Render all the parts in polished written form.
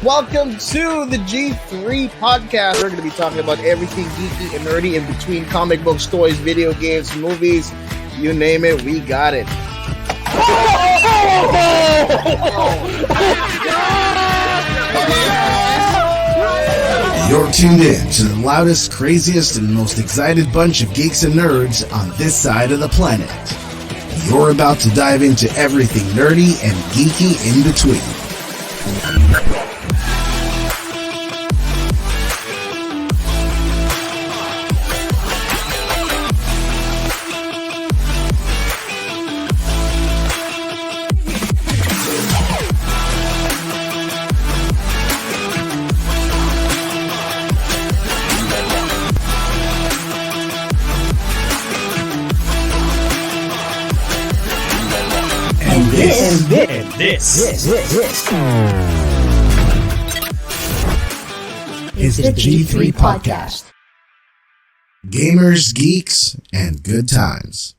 Welcome to the G3 podcast. We're going to be talking about everything geeky and nerdy in between comic books, toys, video games, movies. You name it, we got it. You're tuned in to the loudest, craziest, and most excited bunch of geeks and nerds on this side of the planet. You're about to dive into everything nerdy and geeky in between. This is the G3 Podcast. Gamers, geeks, and good times.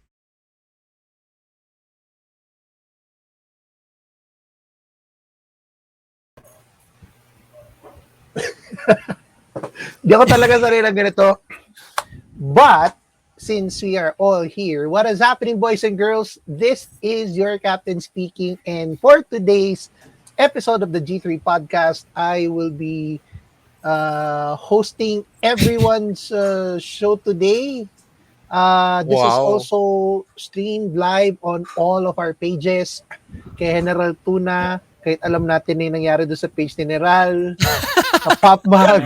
Di ako talaga sanay na ganito. But, since we are all here, what is happening, boys and girls? This is your captain speaking. And for today's episode of the G3 podcast, I will be hosting everyone's show today. This is also streamed live on all of our pages. Kay General Tuna, kahit alam natin na yung nangyari doon sa page ni Neral, sa Pop Mag,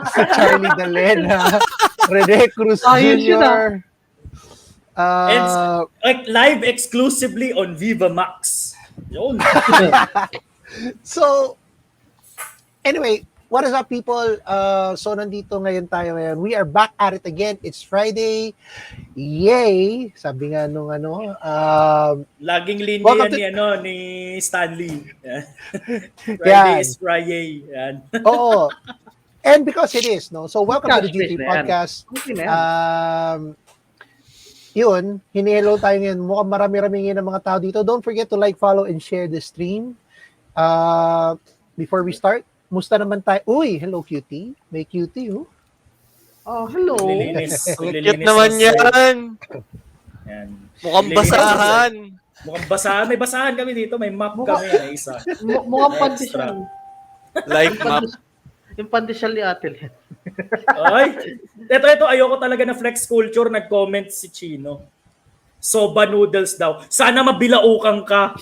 sa Charlie Dalena, Rene Cruz Jr. It's like live exclusively on Viva Max. Yun. So, anyway, what is up, people? So, nandito ngayon tayo ngayon. We are back at it again. It's Friday. Yay! Sabi nga nung laging linya ni Stanley. Friday is Friday. Yan. Oo. And because it is, no? So, welcome to the G3 podcast. Yun, hini-hello tayo ngayon. Mukhang marami-rami ngayon ng mga tao dito. Don't forget to like, follow, and share the stream. Before we start, musta naman tayo? Uy, hello, cutie. May cutie, oh. Oh, hello. Cute naman yan. Yan. Mukhang basahan. Mukhang basahan. May basahan kami dito. May map kami na isa. Mukhang pandesal. Live map. Yung pandesal ni Atel. Ay, ito, ayoko talaga na flex culture. Nag-comment si Chino. Soba noodles daw. Sana mabilaukan ka.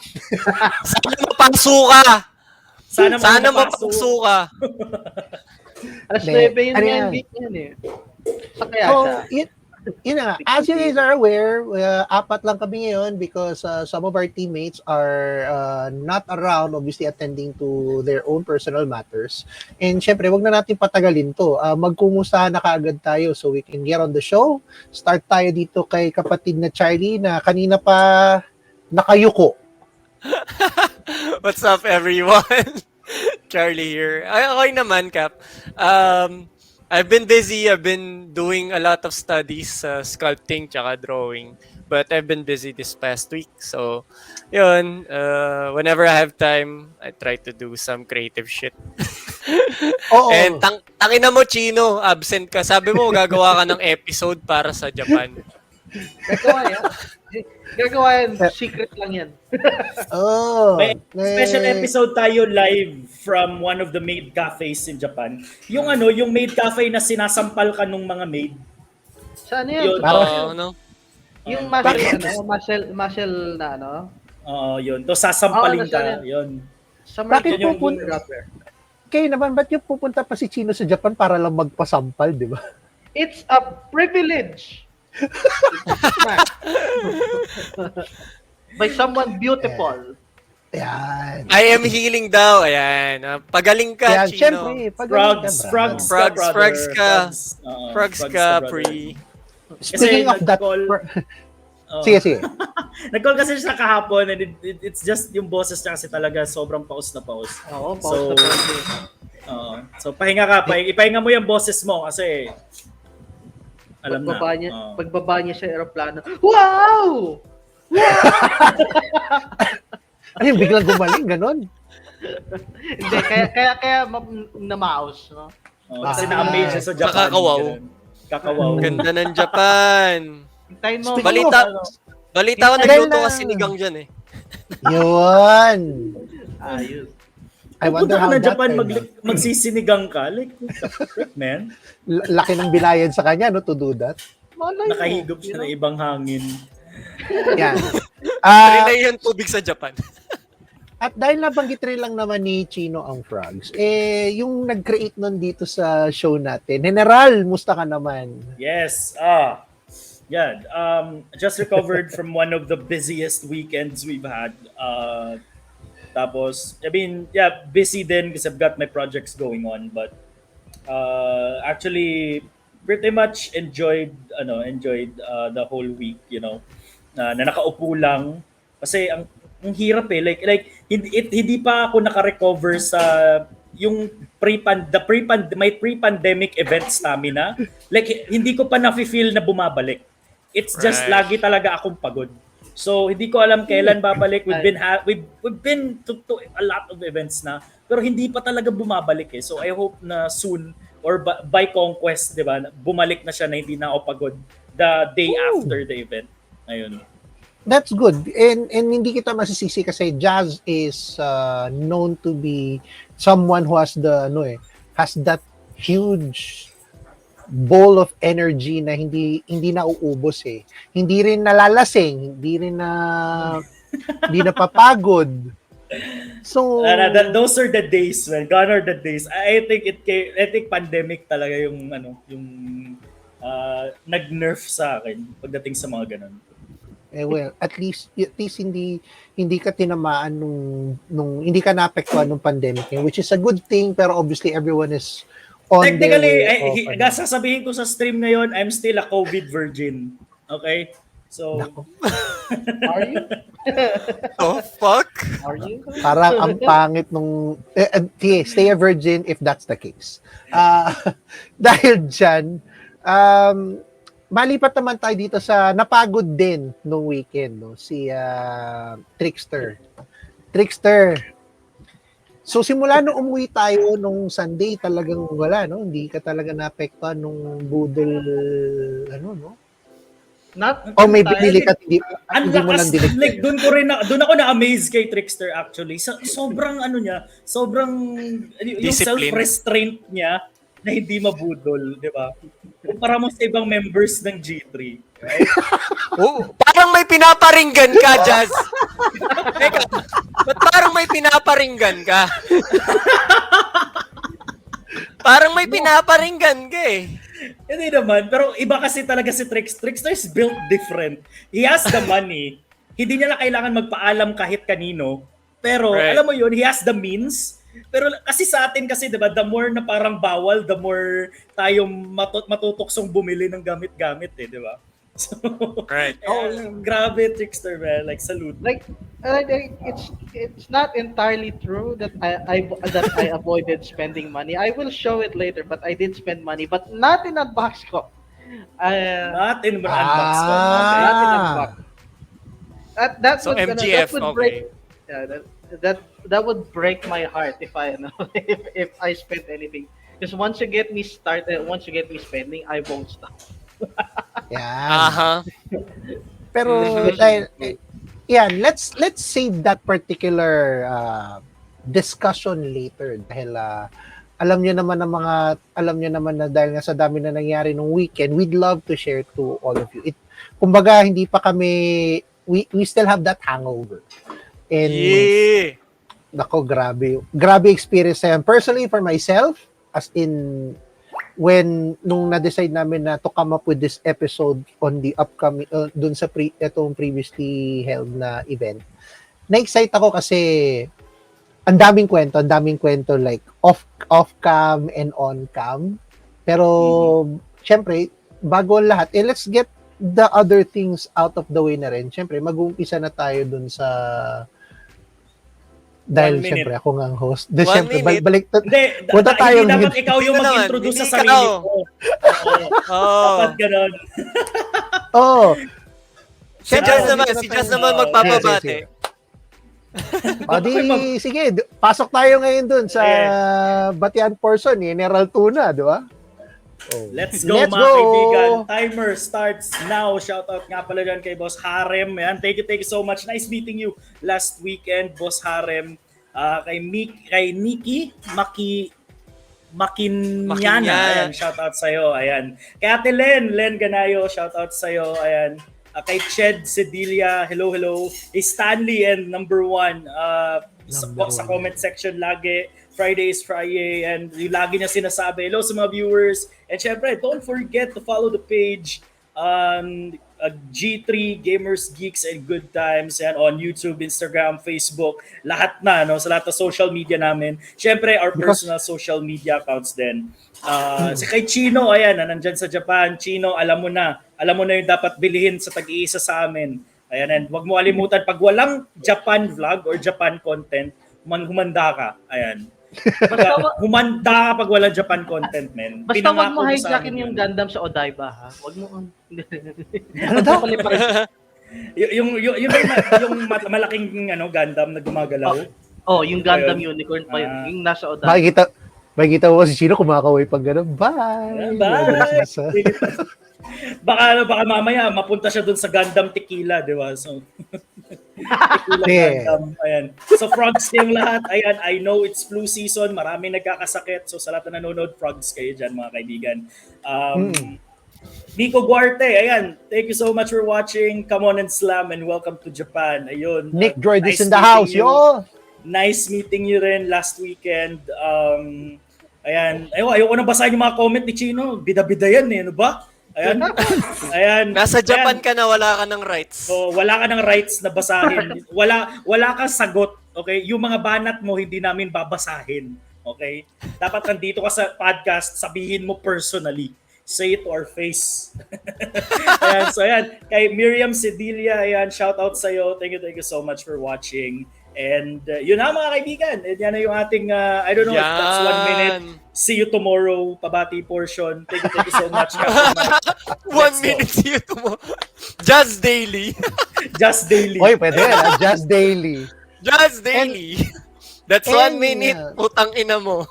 Sana mapangso ka. Sana mapangso ka. Alas 9 yung NBA yan eh. Sa kaya siya. Yun na nga. As you guys are aware, apat lang kami ngayon because some of our teammates are not around, obviously attending to their own personal matters. And syempre, wag na natin patagalin to. Magkumustahan na kaagad tayo so we can get on the show. Start tayo dito kay kapatid na Charlie na kanina pa nakayuko. What's up, everyone? Charlie here. Okay naman, Cap. I've been busy. I've been doing a lot of studies, sculpting tsaka drawing. But I've been busy this past week. So, yun. Whenever I have time, I try to do some creative shit. And tangina mo, Chino, absent ka. Sabi mo, gagawa ka ng episode para sa Japan. Gagawa yan. Secret lang yan. May special episode tayo live from one of the maid cafes in Japan. Yung yung maid cafe na sinasampal ka nung mga maid. Saan yan? Yung muscle na yun. To sasampalin ka. Yun. Bakit pupunta? Kayo naman, ba't yung pupunta pa si Chino sa Japan para lang magpasampal, di ba? It's a privilege. By someone beautiful. Ayan. I am healing daw. Ayan. Pagaling ka, Ayan, Chino. Frogs ka, pre. Speaking of that, sige. Nag-call kasi siya kahapon and it's just yung boses niya kasi talaga sobrang paus na paus. Oo, paus na paus. So pahinga ka, ipahinga mo yung boses mo kasi alam pagbaba niya sa eroplano. Wow! Ay, biglang gumaling, ganon. Hindi, kaya na-mouse, no? Kasi na-amaze siya sa Japan. Nakakawaw. Kakawaw. Ganda ng Japan. Hintayin mo. Balita ko nagluto ka sinigang dyan eh. Yun. Ayos. I wonder Punta how ka na that Japan, turned out. magsisinigang ka. Like, what the frick, man? Laki ng bilayan sa kanya, no, to do that. Malay mo, Nakahigop siya ng ibang hangin. Yan. Trinay yung tubig sa Japan. At dahil nabanggit rin lang naman ni Chino ang frogs, yung nag-create nun dito sa show natin, General, musta ka naman? Yes. Yeah. Just recovered from one of the busiest weekends we've had. Tapos, I mean, yeah, busy then because I've got my projects going on. But actually, pretty much enjoyed the whole week, na nakaupo lang. Kasi ang hirap eh. Like hindi pa ako naka-recover sa yung my pre-pandemic event stamina. Like hindi ko pa na-feel na bumabalik. It's just Right. lagi talaga akong pagod. So hindi ko alam kailan babalik. We've been to a lot of events na pero hindi pa talaga bumabalik eh. So I hope na soon or by conquest, 'di ba? Bumalik na siya na hindi na ako pagod the day after the event. Ayun. That's good. And hindi kita masisisi kasi Jazz is known to be someone who has has that huge bowl of energy na hindi nauubos eh. Hindi rin nalalasing, hindi napapagod. So those are the days, man. Gone are the days. I think pandemic talaga yung nag-nerf sa akin pagdating sa mga ganun. Well, at least hindi ka tinamaan nung hindi ka naapektuhan nung pandemic, which is a good thing, pero obviously everyone is on Technically, their way. sasabihin ko sa stream ngayon, I'm still a COVID virgin. Okay? So, Are you? Oh, fuck? Are you? Parang ang pangit nung stay a virgin if that's the case. Dahil dyan, malipat naman tayo dito sa napagod din nung weekend, no? Si Trickster. So simula nung umuwi tayo nung Sunday, talagang wala, no? Hindi ka talaga naapektuhan nung budol, no? O may binili ka, hindi mo lang dinigyan. Like, doon ako na-amaze kay Trickster actually. Sobrang yung Discipline. self-restraint niya na hindi mabudol, di ba? Kumpara mo sa ibang members ng G3. Right? Oh, parang may pinaparinggan ka, Jazz. Teka, ba't parang may pinaparinggan ka? Parang may pinaparinggan ka eh. Hindi naman, pero iba kasi talaga si Trickster. Trickster is built different. He has the money. Hindi niya na kailangan magpaalam kahit kanino. Pero alam mo yun, he has the means. Pero kasi sa atin kasi, di ba, the more na parang bawal, the more tayong matutuksong bumili ng gamit-gamit eh, di ba? So, grabe Trickster, man. Like, salute. Like it's not entirely true that I avoided spending money. I will show it later, but I did spend money, but not in Unbox ko. Not in Unbox ko. Not in Unbox. That would break. Yeah, that would break my heart if I if I spent anything. Because once you get me spending, I won't stop. Yeah. Pero dahil let's save that particular discussion later dahil alam niyo naman na dahil nga sa dami na nangyari nung weekend, we'd love to share to all of you. Kumbaga hindi pa kami we still have that hangover. And nako, grabe experience na yan. Personally for myself, as in nung na-decide namin na to come up with this episode on the upcoming dun sa etong previously held na event, na-excite ako kasi ang daming kwento like off cam and on cam, pero syempre bago ang lahat, let's get the other things out of the way na rin. Syempre mag-uumpisa na tayo dun sa dahil syempre ako nga ang host. Syempre balik punta tayo. Hindi dapat ikaw yung mag-introduce sa sarili ko. Dapat ganon. Si Jazz naman magpapabate. O di, sige, pasok tayo ngayon dun sa Batian portion, General Tuna, di ba? Let's go, mga kaibigan. Timer starts now. Shoutout nga pala dyan kay Boss Harem. Yan. Thank you so much. Nice meeting you last weekend, Boss Harem. Kay Nikki Makinyana. Ayan, shoutout sa'yo. Ayan. Kay Ate Len Ganayo, shoutout sa'yo. Ayan. Kay Ched Cedilia, hello. Kay Stanley and number one, sa comment section lagi. Friday is Friday, and yung lagi niya sinasabi, hello sa mga viewers. And syempre, don't forget to follow the page G3 Gamers, Geeks, and Good Times yan on YouTube, Instagram, Facebook, lahat na, no? Sa lahat ng social media namin. Syempre, our personal social media accounts din. Si kay Chino, ayan, nandyan sa Japan. Chino, alam mo na yung dapat bilhin sa tag-iisa sa amin. Ayan, and wag mo kalimutan, pag walang Japan vlog or Japan content, humanda ka. Ayan. Humanda ka pag walang Japan content, men. Basta wag mo hijackin yung Gundam sa Odaiba, ha? Wag mo. Ano daw? yung malaking Gundam na gumagalaw. Yung Gundam Unicorn pa yun. Yung nasa Odaiba. Makikita mo si Chino kumakaway pag gano'n. Bye! Baka mamaya mapunta siya dun sa Gundam Tequila, di ba? So, Tequila Gundam. Ayan. So, frogs kayong lahat. Ayan, I know it's flu season. Marami nagkakasakit. So, sa lahat na nanonood, frogs kayo dyan, mga kaibigan. Nico Guarte, ayan. Thank you so much for watching. Come on and slam and welcome to Japan. Ayun. Nick Droid is in the house, yo! Nice meeting you rin last weekend. Ayan. Ayoko na basahin yung mga comment ni Chino. Bida-bida yan eh. Ano ba? Ayan. Nasa Japan ka na, wala ka ng rights. So, wala ka ng rights na basahin. Wala kang sagot. Okay? Yung mga banat mo, hindi namin babasahin. Okay? Dapat nandito ka sa podcast, sabihin mo personally. Say it to our face. Ayan. So, ayan. Kay Miriam Cedilia, ayan. Shout out sa'yo. Thank you so much for watching. And yun na mga kaibigan. And yan na yung ating, I don't know if that's 1 minute. See you tomorrow. Pabati portion. Thank you so much. 1 minute, see you tomorrow. Just daily. Just daily. Oy, pwede yan. Just daily. Just daily. That's 1 minute. Putang ina mo.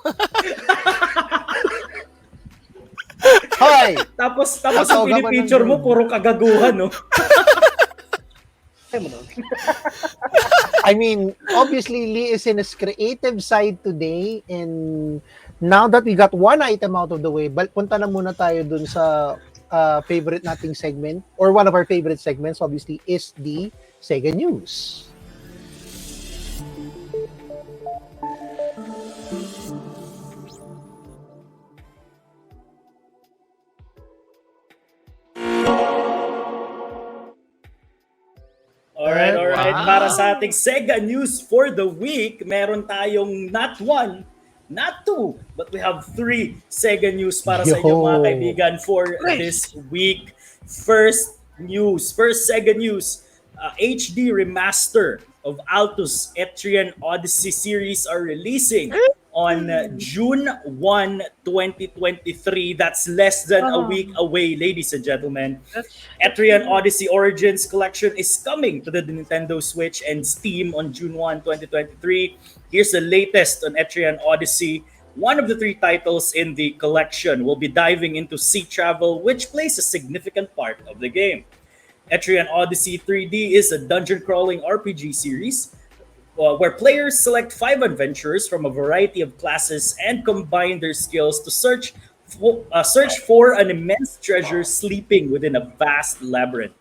Hoy! Tapos ang pinipicture mo, puro kagaguhan, no? I mean, obviously, Lee is in his creative side today, and now that we got one item out of the way, punta na muna tayo dun sa favorite nating segment, or one of our favorite segments, obviously, is the Sega News. Alright. Wow. Para sa ating Sega News for the week, meron tayong not 1, not 2, but we have 3 Sega News para sa inyo mga kaibigan for this week. First Sega News, HD remaster of Altus Etrian Odyssey series are releasing on June 1, 2023. That's less than a week away, ladies and gentlemen. Etrian Odyssey Origins Collection is coming to the Nintendo Switch and Steam on June 1, 2023. Here's the latest on Etrian Odyssey. One of the 3 titles in the collection will be diving into sea travel, which plays a significant part of the game. Etrian Odyssey 3D is a dungeon-crawling RPG series where players select 5 adventurers from a variety of classes and combine their skills to search for an immense treasure sleeping within a vast labyrinth,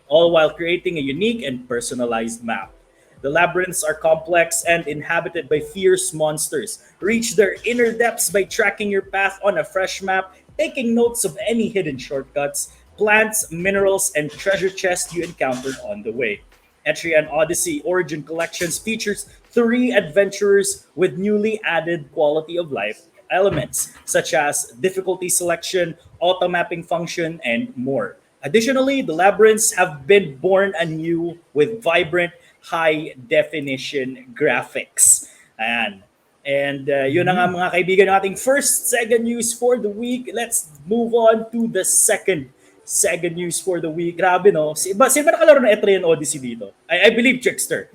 all while creating a unique and personalized map. The labyrinths are complex and inhabited by fierce monsters. Reach their inner depths by tracking your path on a fresh map, taking notes of any hidden shortcuts, plants, minerals, and treasure chests you encountered on the way. Etrian Odyssey Origin Collections features 3 adventurers with newly added quality of life elements, such as difficulty selection, auto-mapping function, and more. Additionally, the labyrinths have been born anew with vibrant, high-definition graphics. Ayan. And yun na nga mga kaibigan ng ating first Sega News for the week. Let's move on to the second Sega News for the week. Grabe, no? Sino ba nakalaro ng Etrian Odyssey dito? I believe Trickster.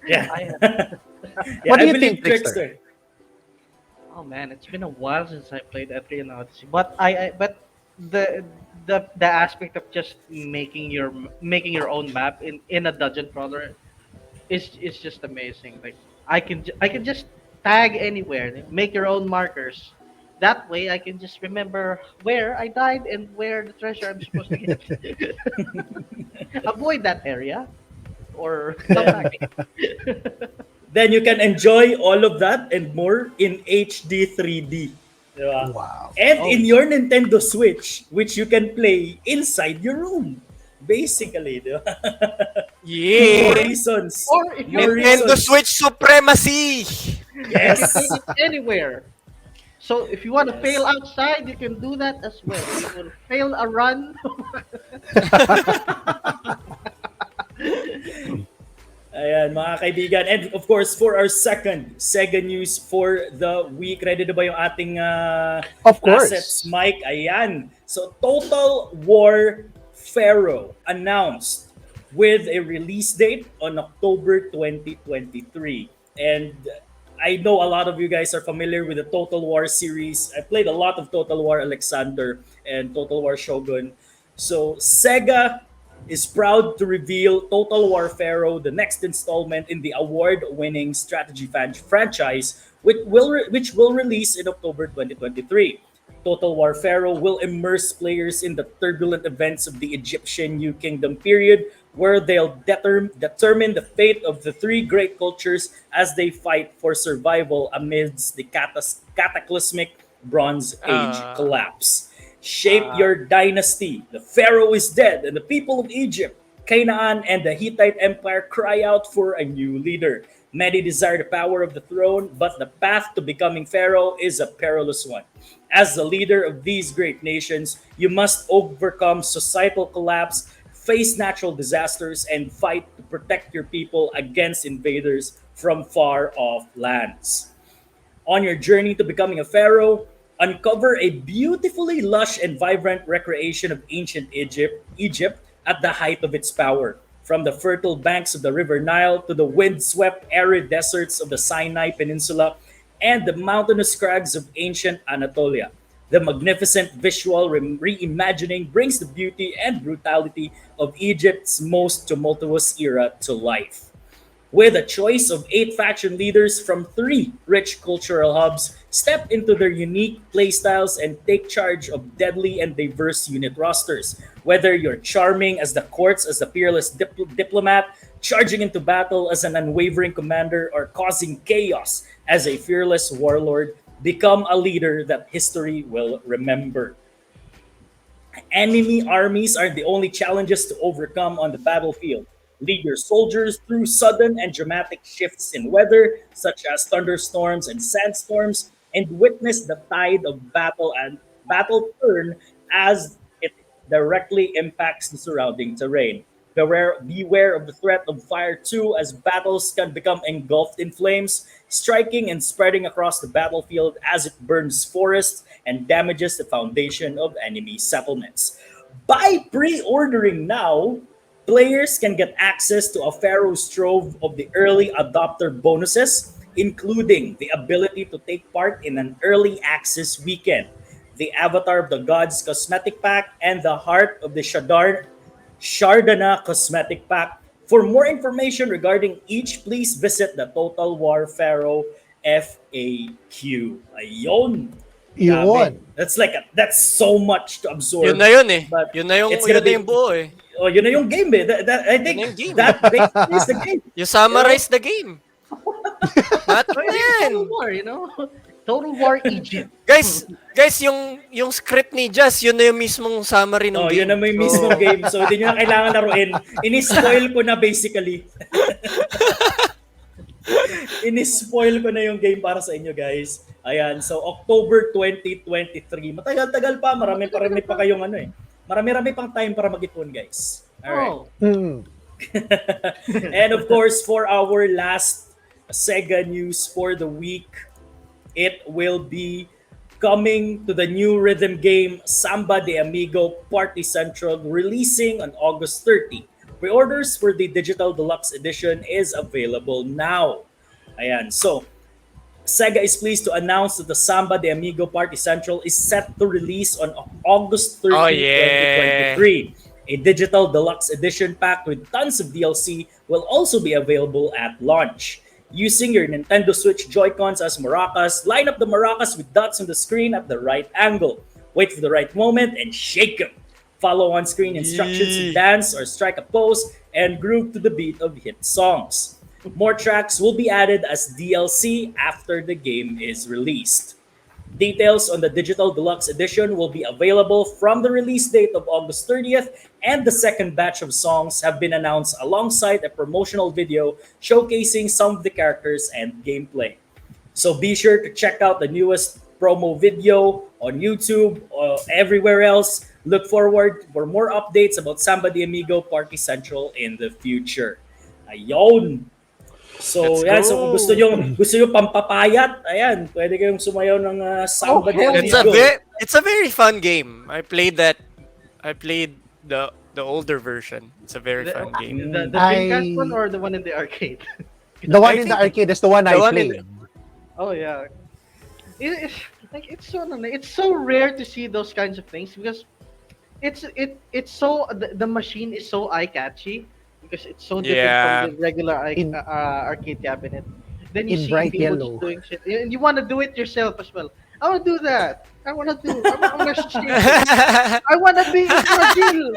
Yeah. Yeah, What do I you believe think, Trickster? Oh man, it's been a while since I played Etrian Odyssey, but but the the aspect of just making your own map in a dungeon crawler is just amazing. Like I can just tag anywhere, make your own markers. That way, I can just remember where I died and where the treasure I'm supposed to get. Avoid that area or come back. Then you can enjoy all of that and more in HD 3D. Diba? Wow. And in your Nintendo Switch, which you can play inside your room. Basically, diba? More Yeah! reasons. Or if you More Nintendo reasons. Switch Supremacy! you can Yes. take it anywhere. So if you want to fail outside, you can do that as well. You will fail a run. Ayan, mga kaibigan. And of course, for our second Sega news for the week, ready na ba yung ating Of course. assets, Mike? Ayan. So, Total War Pharaoh announced with a release date on October 2023. And I know a lot of you guys are familiar with the Total War series. I played a lot of Total War Alexander and Total War Shogun. So, Sega is proud to reveal Total War Pharaoh, the next installment in the award-winning strategy franchise, which will release in October 2023. Total War Pharaoh will immerse players in the turbulent events of the Egyptian New Kingdom period, where they'll determine the fate of the three great cultures as they fight for survival amidst the cataclysmic Bronze Age collapse. Shape your dynasty. The Pharaoh is dead, and the people of Egypt, Canaan, and the Hittite Empire cry out for a new leader. Many desire the power of the throne, but the path to becoming Pharaoh is a perilous one. As the leader of these great nations, you must overcome societal collapse, face natural disasters, and fight to protect your people against invaders from far off lands. On your journey to becoming a pharaoh, uncover a beautifully lush and vibrant recreation of ancient Egypt at the height of its power. From the fertile banks of the River Nile to the windswept arid deserts of the Sinai Peninsula and the mountainous crags of ancient Anatolia. The magnificent visual reimagining brings the beauty and brutality of Egypt's most tumultuous era to life. With a choice of 8 faction leaders from 3 rich cultural hubs, step into their unique playstyles and take charge of deadly and diverse unit rosters. Whether you're charming as the courts as the fearless diplomat, charging into battle as an unwavering commander, or causing chaos as a fearless warlord, become a leader that history will remember. Enemy armies are the only challenges to overcome on the battlefield. Lead your soldiers through sudden and dramatic shifts in weather, such as thunderstorms and sandstorms, and witness the tide of battle turn as it directly impacts the surrounding terrain. Beware of the threat of fire too, as battles can become engulfed in flames, striking and spreading across the battlefield as it burns forests and damages the foundation of enemy settlements. By pre-ordering now, players can get access to a Pharaoh's Trove of the early adopter bonuses, including the ability to take part in an early access weekend, the Avatar of the Gods cosmetic pack, and the Heart of the Shardana cosmetic pack. For more information regarding each, please visit the Total War Pharaoh FAQ. Ayun. Yun. That's so much to absorb. Yun na yun eh. But Yun na yung, it's gonna yun na yung buo eh. Oh, yun na yung game eh. I think Yun na yung game. that basically is the game. You summarize the game. Not Total yan. War, Total War Egypt. Guys, yung script ni Jazz, yun na yung mismong summary ng Oh, game. yun na may mismong game. So, hindi nyo na kailangan laruin. Ini-spoil ko na basically. Ini-spoil ko na yung game para sa inyo, guys. Ayan. So, October 2023. Matagal-tagal pa. Marami pa kayong Marami-rami pang time para mag-ipon, guys. Alright. Oh, And of course, for our last Sega news for the week, it will be coming to the new rhythm game Samba de Amigo Party Central, releasing on August 30. Pre-orders for the Digital Deluxe Edition is available now. Ayan, so Sega is pleased to announce that the Samba de Amigo Party Central is set to release on August 13, 2023. A digital deluxe edition packed with tons of DLC will also be available at launch. Using your Nintendo Switch Joy-Cons as maracas, line up the maracas with dots on the screen at the right angle. Wait for the right moment and shake them. Follow on-screen instructions to dance or strike a pose and groove to the beat of hit songs. More tracks will be added as DLC after the game is released. Details on the Digital Deluxe Edition will be available from the release date of August 30th, and the second batch of songs have been announced alongside a promotional video showcasing some of the characters and gameplay. So be sure to check out the newest promo video on YouTube or everywhere else. Look forward for more updates about Samba de Amigo Party Central in the future. Ayun! So, yan. So, kung gusto nyo pampapayat, ayan, pwede kayong sumayaw ng Samba de Amigo. It's a very fun game. I played the older version. It's a very fun game. The Dreamcast one or the one in the arcade? The one in the arcade is the one I played. Oh yeah, it's so rare to see those kinds of things because it's so the machine is so eye catchy because it's so different from the regular arcade cabinet. Then you see people yellow. just doing shit, and you want to do it yourself as well. I want to do that. I want to be Brazil.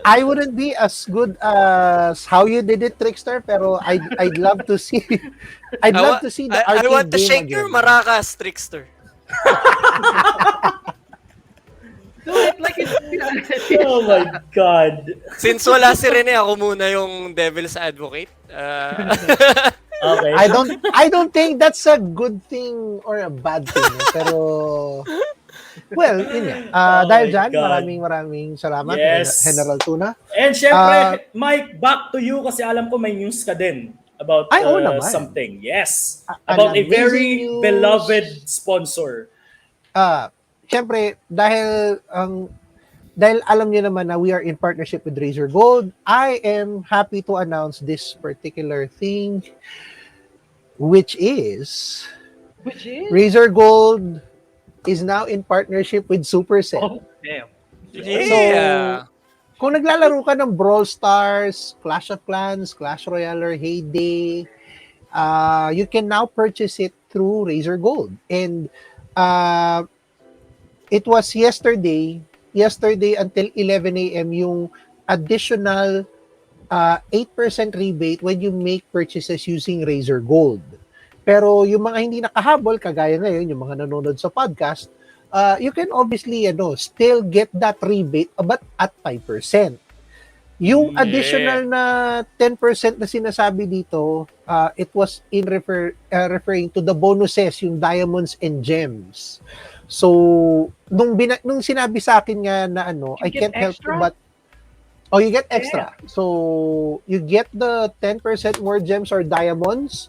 I wouldn't be as good as how you did it, Trickster, pero I'd love to see the arcade I want to game shake again. your maracas, Trickster. Do it like it's Oh my God. Since wala si Rene, ako muna yung devil's advocate. Okay. I don't think that's a good thing or a bad thing. Pero, well, yun nga. Dahil dyan, God. maraming salamat, Yes. General Tuna. And syempre, Mike, back to you kasi alam ko may news ka din about oo naman. something. Yes. An About a amazing very news. beloved sponsor. Siyempre, dahil alam niyo naman na we are in partnership with Razer Gold, I am happy to announce this particular thing, which is Razer Gold is now in partnership with Supercell. Oh, damn. Yeah. Kung naglalaro ka ng Brawl Stars, Clash of Clans, Clash Royale, or Heyday, you can now purchase it through Razer Gold. And it was yesterday until 11 a.m. yung additional 8% rebate when you make purchases using Razer Gold. Pero yung mga hindi nakahabol, kagaya ngayon, yung mga nanonood sa podcast, you can obviously still get that rebate but at 5%. Yung additional na 10% na sinasabi dito, it was referring to the bonuses, yung diamonds and gems. So, nung sinabi sa akin nga na I can't help you but you get extra. Yeah. So, you get the 10% more gems or diamonds.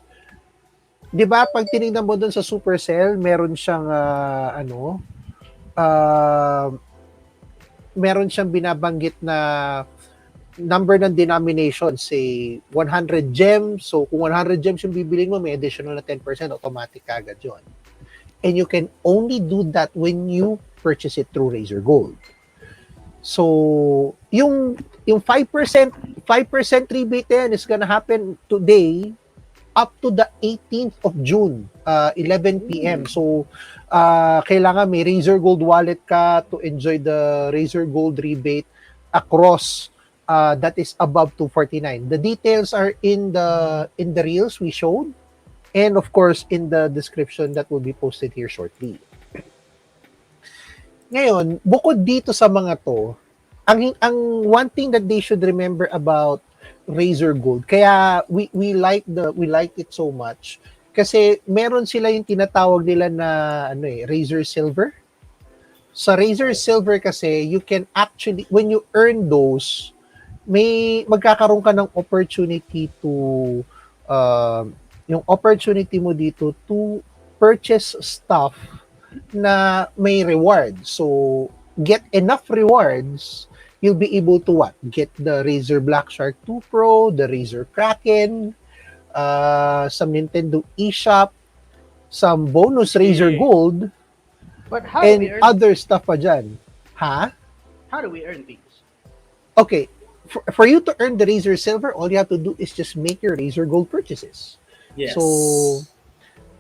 'Di ba? Pag tinignan mo doon sa Supercell, meron siyang meron siyang binabanggit na number ng denomination, say 100 gems. So, kung 100 gems yung bibilin mo, may additional na 10%, automatic agad 'yon. And you can only do that when you purchase it through Razer Gold. So, yung 5% rebate yan is gonna happen today up to the 18th of June, 11 p.m. So, kailangan may Razer Gold wallet ka to enjoy the Razer Gold rebate across that is above 249. The details are in the reels we showed. And of course, in the description that will be posted here shortly. Ngayon, bukod dito sa mga to, ang one thing that they should remember about Razer Gold, kaya we like it so much, kasi meron sila yung tinatawag nila na Razer Silver. Sa Razer Silver kasi, you can actually, when you earn those, magkakaroon ka ng opportunity to yung opportunity mo dito to purchase stuff na may reward. So, get enough rewards you'll be able to what? Get the Razer Black Shark 2 Pro, the Razer Kraken, some Nintendo eShop, some bonus Razer Gold, But how do we and earn? other stuff pa dyan. Ha? How do we earn these? Okay, for you to earn the Razer Silver, all you have to do is just make your Razer Gold purchases. Yes. So,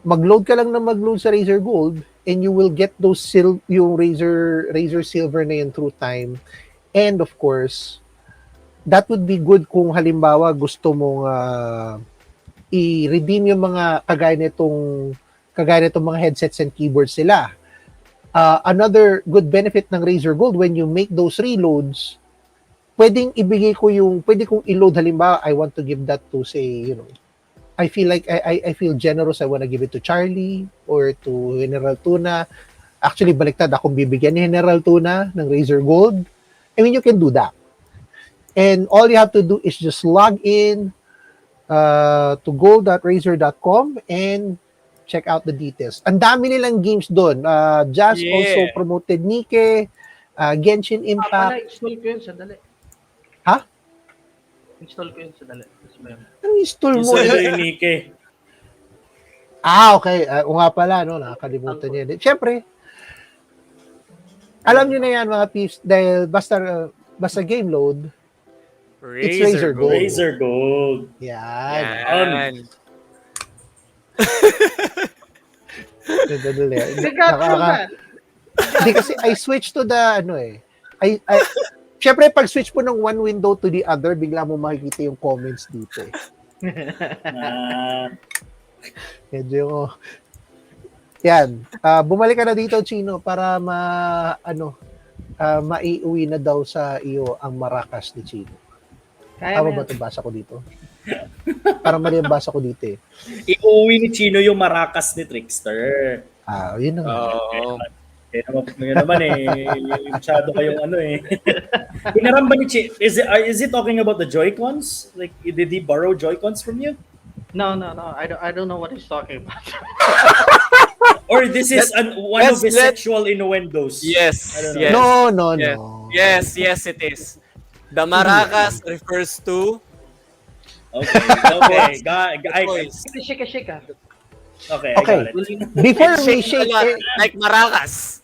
mag-load ka lang na mag-load sa Razer Gold and you will get those yung Razer Silver na yun through time. And of course, that would be good kung halimbawa gusto mong i-redeem yung mga kagaya nitong mga headsets and keyboards nila. Another good benefit ng Razer Gold, when you make those reloads, pwede kong i-load halimbawa, I want to give that to say, I feel like I feel generous, I want to give it to Charlie or to General Tuna. Actually, baliktad, akong bibigyan ni General Tuna ng Razer Gold. I mean, you can do that. And all you have to do is just log in to gold.razer.com and check out the details. Ang dami nilang games doon. Jazz also promoted Nike, Genshin Impact. Install ko yun, sandali. Ha? Install ko yun, sandali. Ano install mo? Isa yung Nike. Okay. O nga pala, no? Nakakalimutan niya. Siyempre, alam niyo na yan, mga peeps, dahil basta game load, it's Razer Gold. Razer Gold. Yan. Hindi kasi I switched to the syempre pag switch po ng one window to the other, bigla mo makikita yung comments dito eh. Medyo yan. Bumalik ka na dito, Chino, para maiuwi na daw sa iyo ang marakas ni Chino. Tama ba ito basa ko dito? Parang mali ang basa ko dito eh. Iuwi ni Chino yung marakas ni Trickster. Yun na nga. Yun naman masyado kayong Hinaram ba ni Chino? Is it talking about the Joy-Cons? Like, did he borrow Joy-Cons from you? No. I don't know what he's talking about. Or this is one of his sexual innuendos? Yes. No. Yes, it is. The maracas refers to... Okay. Shika. Okay, I got it. Before we shake like maracas.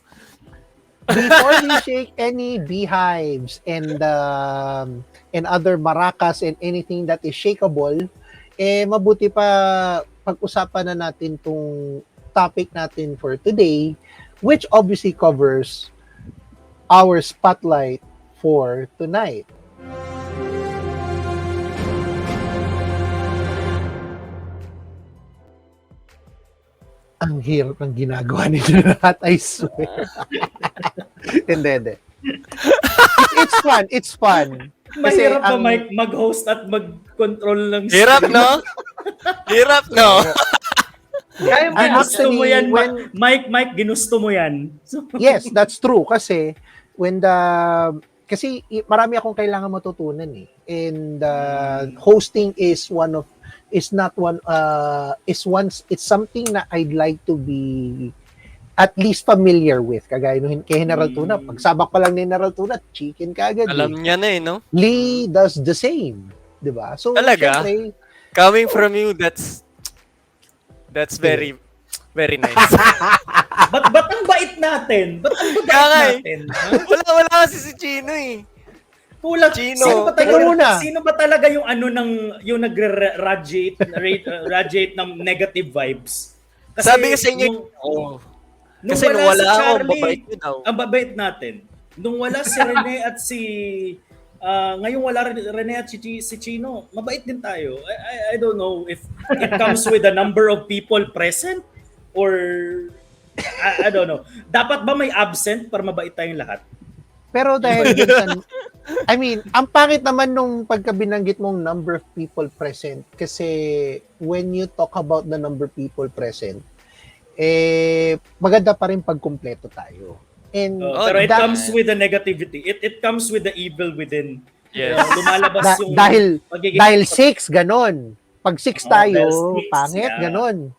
Before we shake any beehives and other maracas and anything that is shakeable, mabuti pa pag-usapan na natin tong topic natin for today, which obviously covers our spotlight for tonight. Ang hirap ng ginagawa nito lahat, I swear. Hindi. It's fun. Mahirap ba mag-host at mag-control ng Hirap, no? Kaya mo ginusto mo yan, Mike, ginusto mo yan. Yes, that's true. Kasi, kasi marami akong kailangan matutunan eh. And hosting is it's something na I'd like to be at least familiar with. Kagaya nung kay General Tuna, pagsabak pa lang ni General Tuna, chicken kagad. Alam niya na no? Lee does the same. Diba? So, talaga? syempre, coming from you, that's very, very nice. Ba't ang bait natin? Ba't ang bait natin? Wala kasi si Chino eh. Kulang. Chino. Sino ba talaga yung yung nagre-radiate ng negative vibes? Kasi sabi ko sa inyo, kasi nung wala si ako, babait ko daw. Ang babait natin. Nung wala si Rene at ngayong wala Rene at si Chino, mabait din tayo. I don't know if it comes with the number of people present or I don't know. Dapat ba may absent para mabait tayong lahat? Pero dahil ang pangit naman nung pagkabinanggit mong number of people present, kasi when you talk about the number of people present, maganda pa rin pag kumpleto tayo. And pero it comes with the negativity. It comes with the evil within. Yes. Lumalabas yung dahil 6 ganon. Pag 6 tayo, pangit, ganon.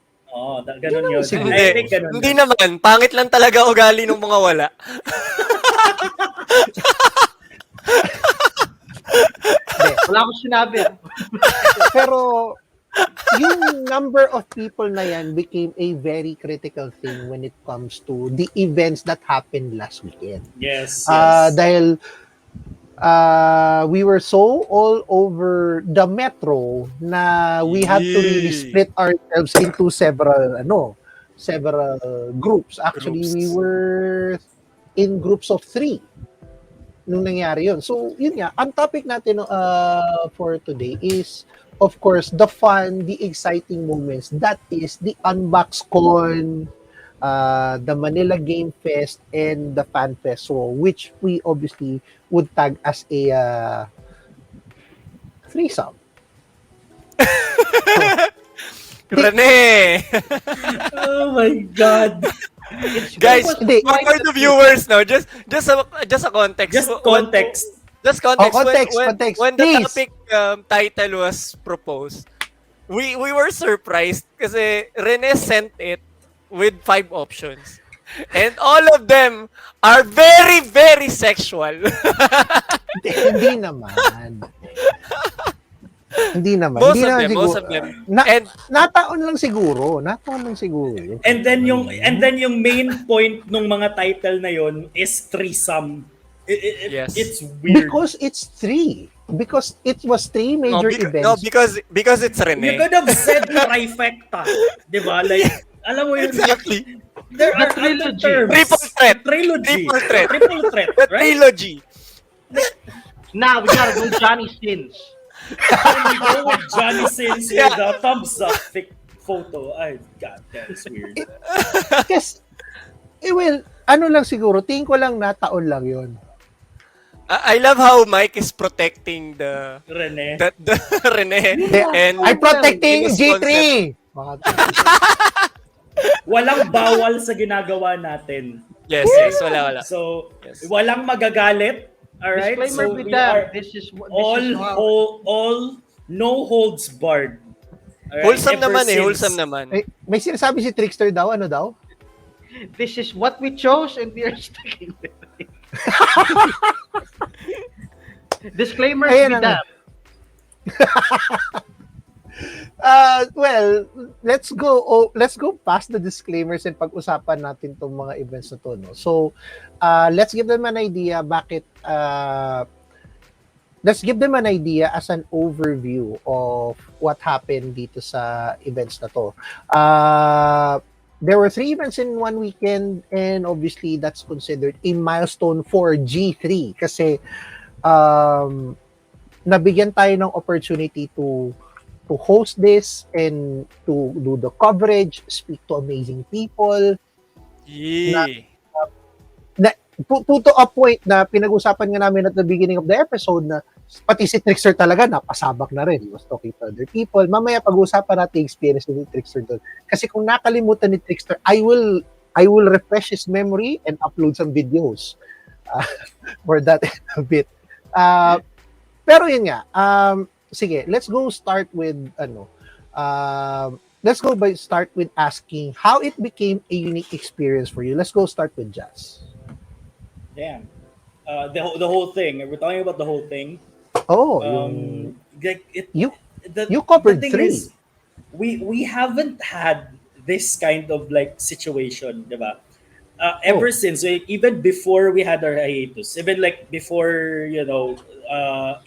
Ganon yun. Hindi naman, pangit lang talaga ugali ng mga wala. Wala akong sinabi. Pero yung number of people na yan became a very critical thing when it comes to the events that happened last weekend. Yes. Dahil we were so all over the metro na we had to really split ourselves into several groups. Actually, we were in groups of 3 nung nangyari yun. So, yun nga, ang topic natin for today is, of course, the fun, the exciting moments. That is the Unbox Con, the Manila Game Fest, and the Fan Festival, which we obviously would tag as a threesome. Rene! Oh my God. Guys, Hindi. for the viewers now, just a context. Just context. Just context. Context. When the Please. topic title was proposed, we were surprised kasi Rene sent it with 5 options. And all of them are very, very sexual. Hindi naman. Hindi naman. Most Hindi of naman them, siguro. most of them. And nataon lang siguro. And then yung main point ng mga title na yon is threesome. Yes. It's weird. Because it's 3. Because it was 3 major events. Because it's You Rene. could have said trifecta, di ba? Like, alam mo yun, Exactly. there are The other trilogy. terms. Triple threat. Trilogy. Triple threat. Triple threat, The right? trilogy. Now, we gotta go Johnny Sins. When you go with Johnny Sins Yeah. with a thumbs up photo. Ay, God, that's weird. Yes. Well, ano lang siguro, tingin ko lang nataon lang yun. I love how Mike is protecting the Rene. Rene and I'm protecting his G3! Walang bawal sa ginagawa natin. Yes, wala. So, Yes. walang magagalit. Alright? Disclaimer So, with we that. are This is all no holds barred. Alright? Wholesome Ever naman since. wholesome naman. May sinasabi si Trickster daw, ano daw? This is what we chose and we are sticking with it. Disclaimer Ayan with ang- that. Well, let's go past the disclaimers and pag-usapan natin tong mga events na to, no? So, let's give them an idea as an overview of what happened dito sa events na to. There were 3 events in one weekend, and obviously that's considered a milestone for G3 kasi nabigyan tayo ng opportunity to host this and to do the coverage, speak to amazing people. Yeah. To a point na pinag-usapan nga namin at the beginning of the episode na pati si Trickster talaga napasabak na rin. He was talking to other people. Mamaya pag-usapan natin yung experience ni Trickster doon. Kasi kung nakalimutan ni Trickster, I will refresh his memory and upload some videos for that a bit. Pero yun nga, sige, let's start with asking how it became a unique experience for you. Let's go start with Jazz. Damn. The whole thing. We're talking about the whole thing. Oh, you covered the thing 3. is, we haven't had this kind of like situation, diba? Ever since, like, even before we had our hiatus, even like before,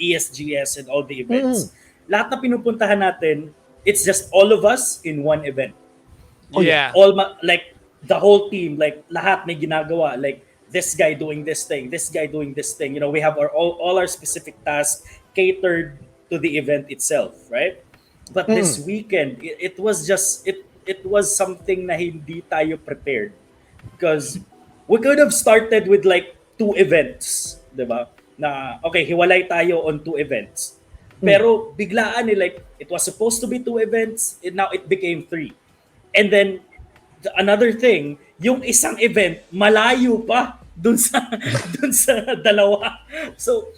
ESGS and all the events, lahat na pinupuntahan natin, it's just all of us in one event. Yeah. Like the whole team, like lahat may ginagawa, like this guy doing this thing, this guy doing this thing. We have all our specific tasks catered to the event itself, right? But this weekend, it was something na hindi tayo prepared. Because we could have started with like 2 events, diba? Na, okay, hiwalay tayo on 2 events. Pero biglaan like, it was supposed to be 2 events, and now it became 3. And then, another thing, yung isang event, malayo pa dun sa dalawa. So,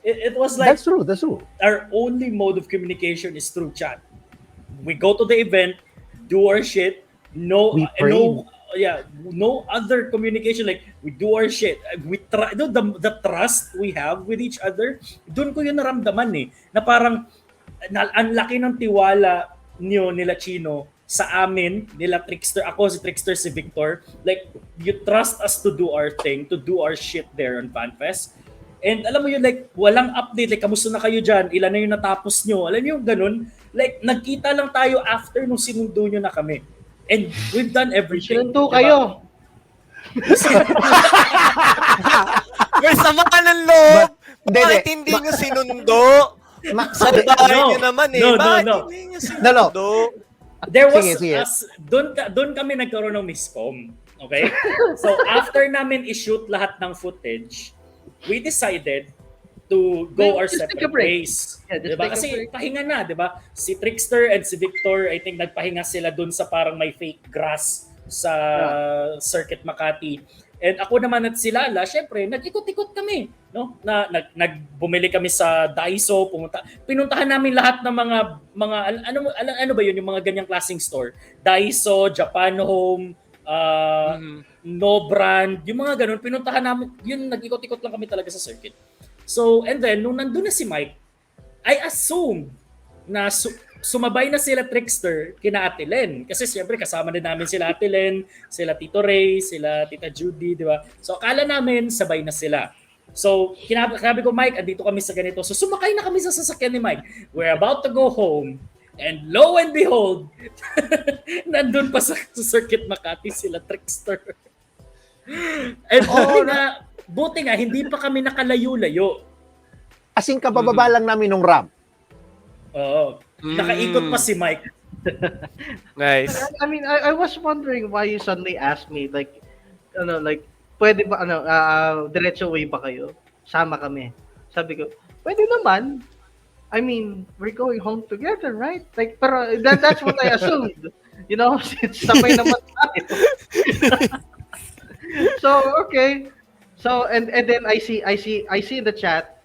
it was like, That's true. our only mode of communication is through chat. We go to the event, do our shit, We prayed. no other communication. Like, we do our shit. The trust we have with each other, doon ko yun naramdaman na parang, ang laki ng tiwala nila Chino sa amin, nila Trickster, ako si Trickster, si Victor. Like, you trust us to do our thing, to do our shit there on FanFest. And alam mo yun, like, walang update, like, kamusta na kayo dyan, ilan na yung natapos nyo, alam mo yung ganun, like, nagkita lang tayo after nung sinundo nyo na kami. And we've done everything. Sinundo kayo. May sama ka ng loob! Bakit hindi nyo sinundo? Sa bahay nyo naman Bakit hindi nyo sinundo? There was, sige. Doon kami nagkaroon ng miscom. Okay? So, after namin i-shoot lahat ng footage, we decided to go our separate ways. Yeah, diba? Kasi pahinga na, diba? Si Trickster and si Victor, I think nagpahinga sila dun sa parang may fake grass sa Circuit Makati. And ako naman at si Lala, syempre, nag-ikot-ikot kami. No? Bumili kami sa Daiso, pinuntahan namin lahat ng mga ano ba yun, yung mga ganyang klaseng store? Daiso, Japan Home, No Brand, yung mga ganun, pinuntahan namin, yun, nag-ikot-ikot lang kami talaga sa circuit. So, and then, nung nandun na si Mike, I assumed na sumabay na sila Trickster kina Ate Len. Kasi siyempre kasama din namin sila Ate Len, sila Tito Ray, sila Tita Judy, di ba? So, akala namin sabay na sila. So, kinabi ko, Mike, andito kami sa ganito. So, sumakay na kami sa sasakyan ni Mike. We're about to go home. And lo and behold, nandun pa sa Circuit Makati sila Trickster. And buti nga, hindi pa kami nakalayo-layo. As in, kabababa lang namin ng ramp. Oo. Nakaikot pa si Mike. Nice. I mean, I was wondering why you suddenly asked me, like, pwede ba, diretso way ba kayo? Sama kami. Sabi ko, pwede naman. I mean, we're going home together, right? Like, pero that's what I assumed. You know, since sabay naman tayo. So, okay. So, and then I see in the chat,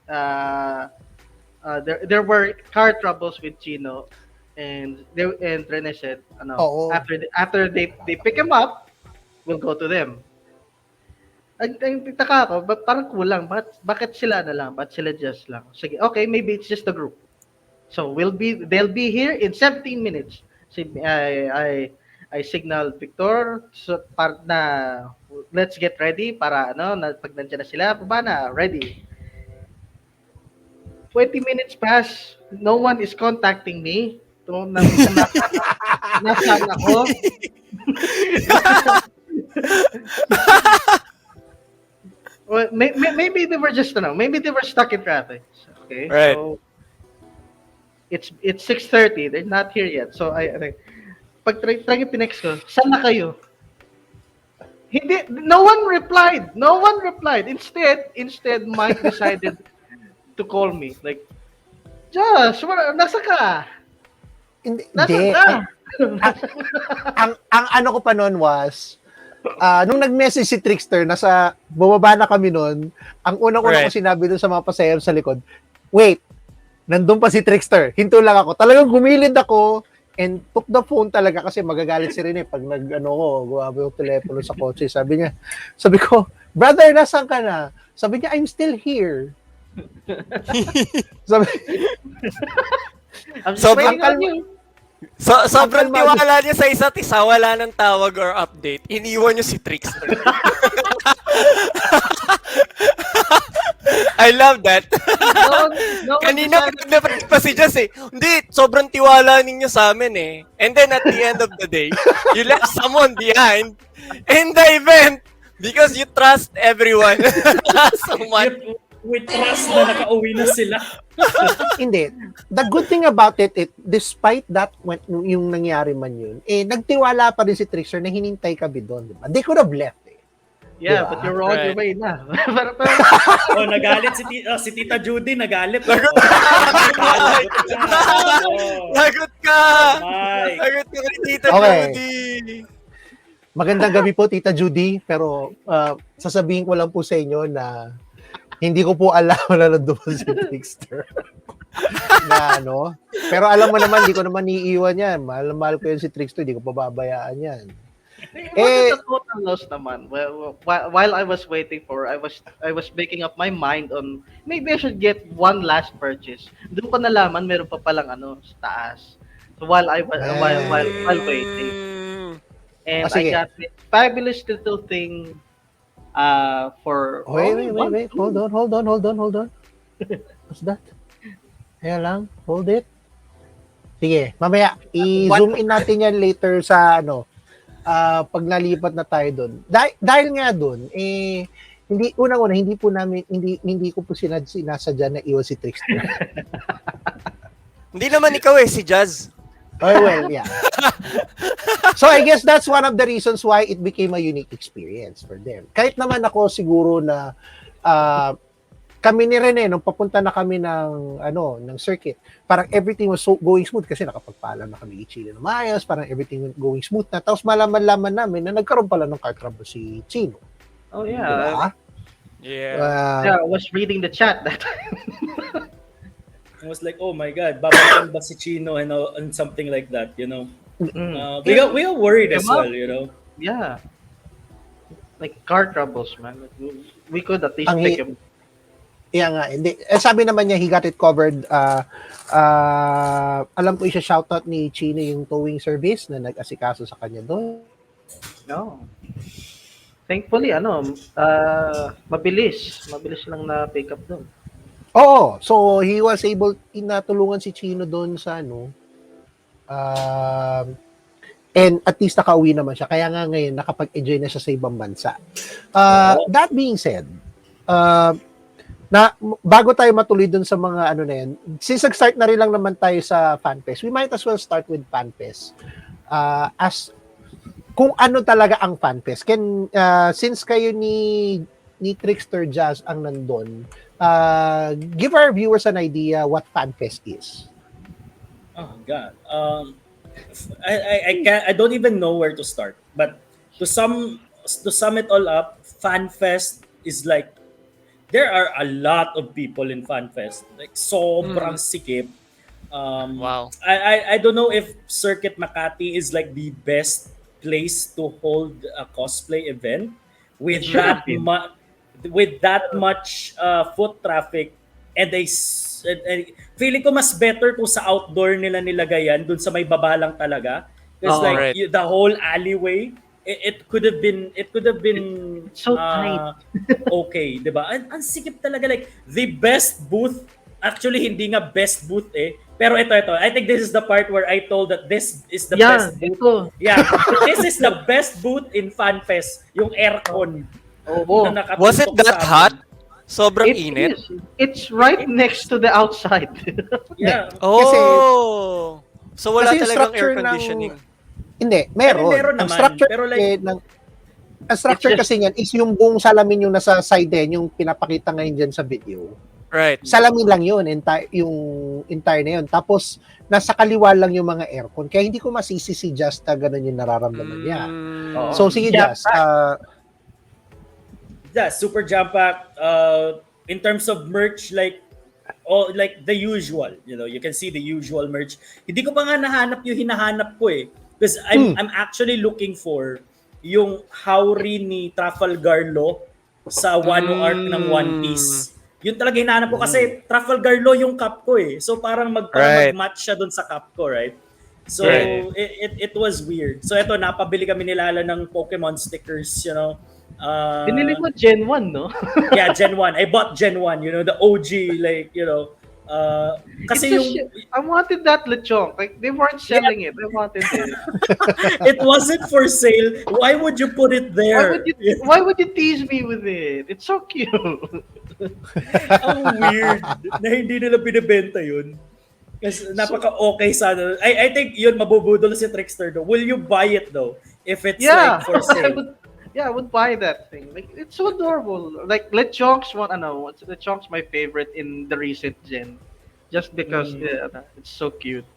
there were car troubles with Chino, and Rene said, after they pick him up, we'll go to them. Ang taka ako, parang kulang. Bakit sila na lang? Bakit sila just lang? Sige, okay, maybe it's just the group. So they'll be here in 17 minutes. So, I signal Victor na let's get ready para pag nandiyan na sila, baba na, ready. 20 minutes pass, no one is contacting me. Nasaan ako? Well, maybe they were just maybe they were stuck in traffic. Okay, right. So it's 6:30. They're not here yet. So I think pag pinex ko, saan na kayo? Hindi, no one replied. Instead Mike decided to call me. Like, Josh, nasa ka? Hindi. Ka? ang ano ko pa noon was, nung nag-message si Trickster, bumaba na kami noon, ang una ko na sinabi dun sa mga pasahero sa likod, wait, nandun pa si Trickster, hinto lang ako. Talagang gumilid ako and took the phone talaga kasi magagalit si Rene pag gumawa yung telepono sa kotse. Sabi ko, brother, nasaan ka na? Sabi niya, I'm still here. I'm just waiting on you. Sobrang tiwala niya sa isa't isa, wala ng tawag or update. Iniwan niyo si Trickster. I love that. Kanina pinag-defend pa si Jess Hindi, sobrang tiwala ninyo sa amin And then at the end of the day, you left someone behind in the event because you trust everyone so much. With trust na nakauwi na sila. Hindi. The good thing about it, despite that, yung nangyari man yun, nagtiwala pa rin si Trickster na hinintay kami doon. Diba? They could have left. Yeah, diba? but you're on your way na. Nagalit si Tita Judy, nagalit. Lagot ka! Lagot ka ni Tita Judy! Magandang gabi po, Tita Judy, pero sasabihin ko lang po sa inyo na hindi ko po alam na nandun si Trickster. Pero alam mo naman, hindi ko naman iiwan yan. Mahal ko yan si Trickster, hindi ko pababayaan yan. It wasn't a total loss naman. Well, while I was waiting for, I was making up my mind on maybe I should get one last purchase. Doon ko nalaman meron pa palang sa taas. So while waiting, Mm. and I sige. got this fabulous little thing for Wait. Hold on. What's that? Kaya lang. Hold it. Sige, mamaya i-zoom in natin yan later sa pag nalipat na tayo doon. Dahil nga doon, hindi ko po sinasadya na iwan si Trickster. Hindi naman ikaw si Jazz. Oh, well, yeah. So I guess that's one of the reasons why it became a unique experience for them. Kahit naman ako siguro na kami ni Rene, nung papunta na kami ng circuit, parang everything was so going smooth kasi nakapagpaalam na kami i-Chino na maayos, parang everything was going smooth na. Tapos malaman namin na nagkaroon pala ng car trouble si Chino. Oh yeah. Diba? Yeah, I was reading the chat that time. I was like, oh my God, babalikan ba si Chino and something like that, you know? We got worried as well, you know? Yeah. Like car troubles, man. We could at least take him. Yeah nga, hindi. Sabi naman niya, he got it covered. Alam ko isa-shoutout ni Chino yung towing service na nag-asikaso sa kanya doon. No. Thankfully, mabilis. Mabilis lang na pick up doon. Oo, so he was able, inatulungan si Chino doon sa and at least nakauwi naman siya. Kaya nga ngayon, nakapag-enjoy na siya sa ibang bansa. That being said, na bago tayo matuloy dun sa mga na yan, since nag-start na rin lang naman tayo sa FanFest, we might as well start with FanFest. As kung ano talaga ang FanFest. Since kayo ni Trickster Jazz ang nandun, give our viewers an idea what FanFest is. Oh God. I don't even know where to start. But to sum it all up, FanFest is like there are a lot of people in FanFest. Like sobrang sikip. Wow. I don't know if Circuit Makati is like the best place to hold a cosplay event with that much foot traffic and feeling ko mas better kung sa outdoor nila nilagay yan dun sa may baba lang talaga. Because the whole alleyway it could have been so tight. Okay, 'di ba? Ang sikip talaga, like the best booth, actually hindi nga best booth pero ito I think this is the part where I told that this is the best booth. Yeah, this is the best booth in FanFest, yung aircon. Was it that hot? Sobrang init. It's right next to the outside. Yeah. Oh. So wala talagang air conditioning. Hindi, meron. Naman, ang structure pero like, ang structure kasi niyan is yung buong salamin yung nasa side din, yung pinapakita ngayon dyan sa video. Right. Salamin lang yun, yung entire na yun. Tapos, nasa kaliwa lang yung mga aircon. Kaya hindi ko masisi si Just na ganun yung nararamdaman niya. So, sige, Just. Super jam-packed. In terms of merch, like the usual, you can see the usual merch. Hindi ko pa nga nahanap yung hinahanap ko because I'm actually looking for yung Howry ni Trafalgar Law sa Wano arc ng One Piece. Yun talaga hinahanap ko kasi Trafalgar Law yung cup ko So parang mag-match siya dun sa cup ko, right? So it was weird. So eto, napabili kami nilala ng Pokemon stickers, Binili mo Gen 1, no? Yeah, Gen 1. I bought Gen 1, the OG, kasi I wanted that lechon. Like, they weren't selling it. I wanted it. It wasn't for sale. Why would you put it there? Why would you tease me with it? It's so cute. Ang weird na hindi nila binibenta yun. Kasi napaka-okay sana. I think yun, mabubudol si Trickster though. Will you buy it though? If it's like for sale? I would buy that thing. Like, it's so adorable. Like, Lechonk's Lechonk's my favorite in the recent gen. Just because it's so cute.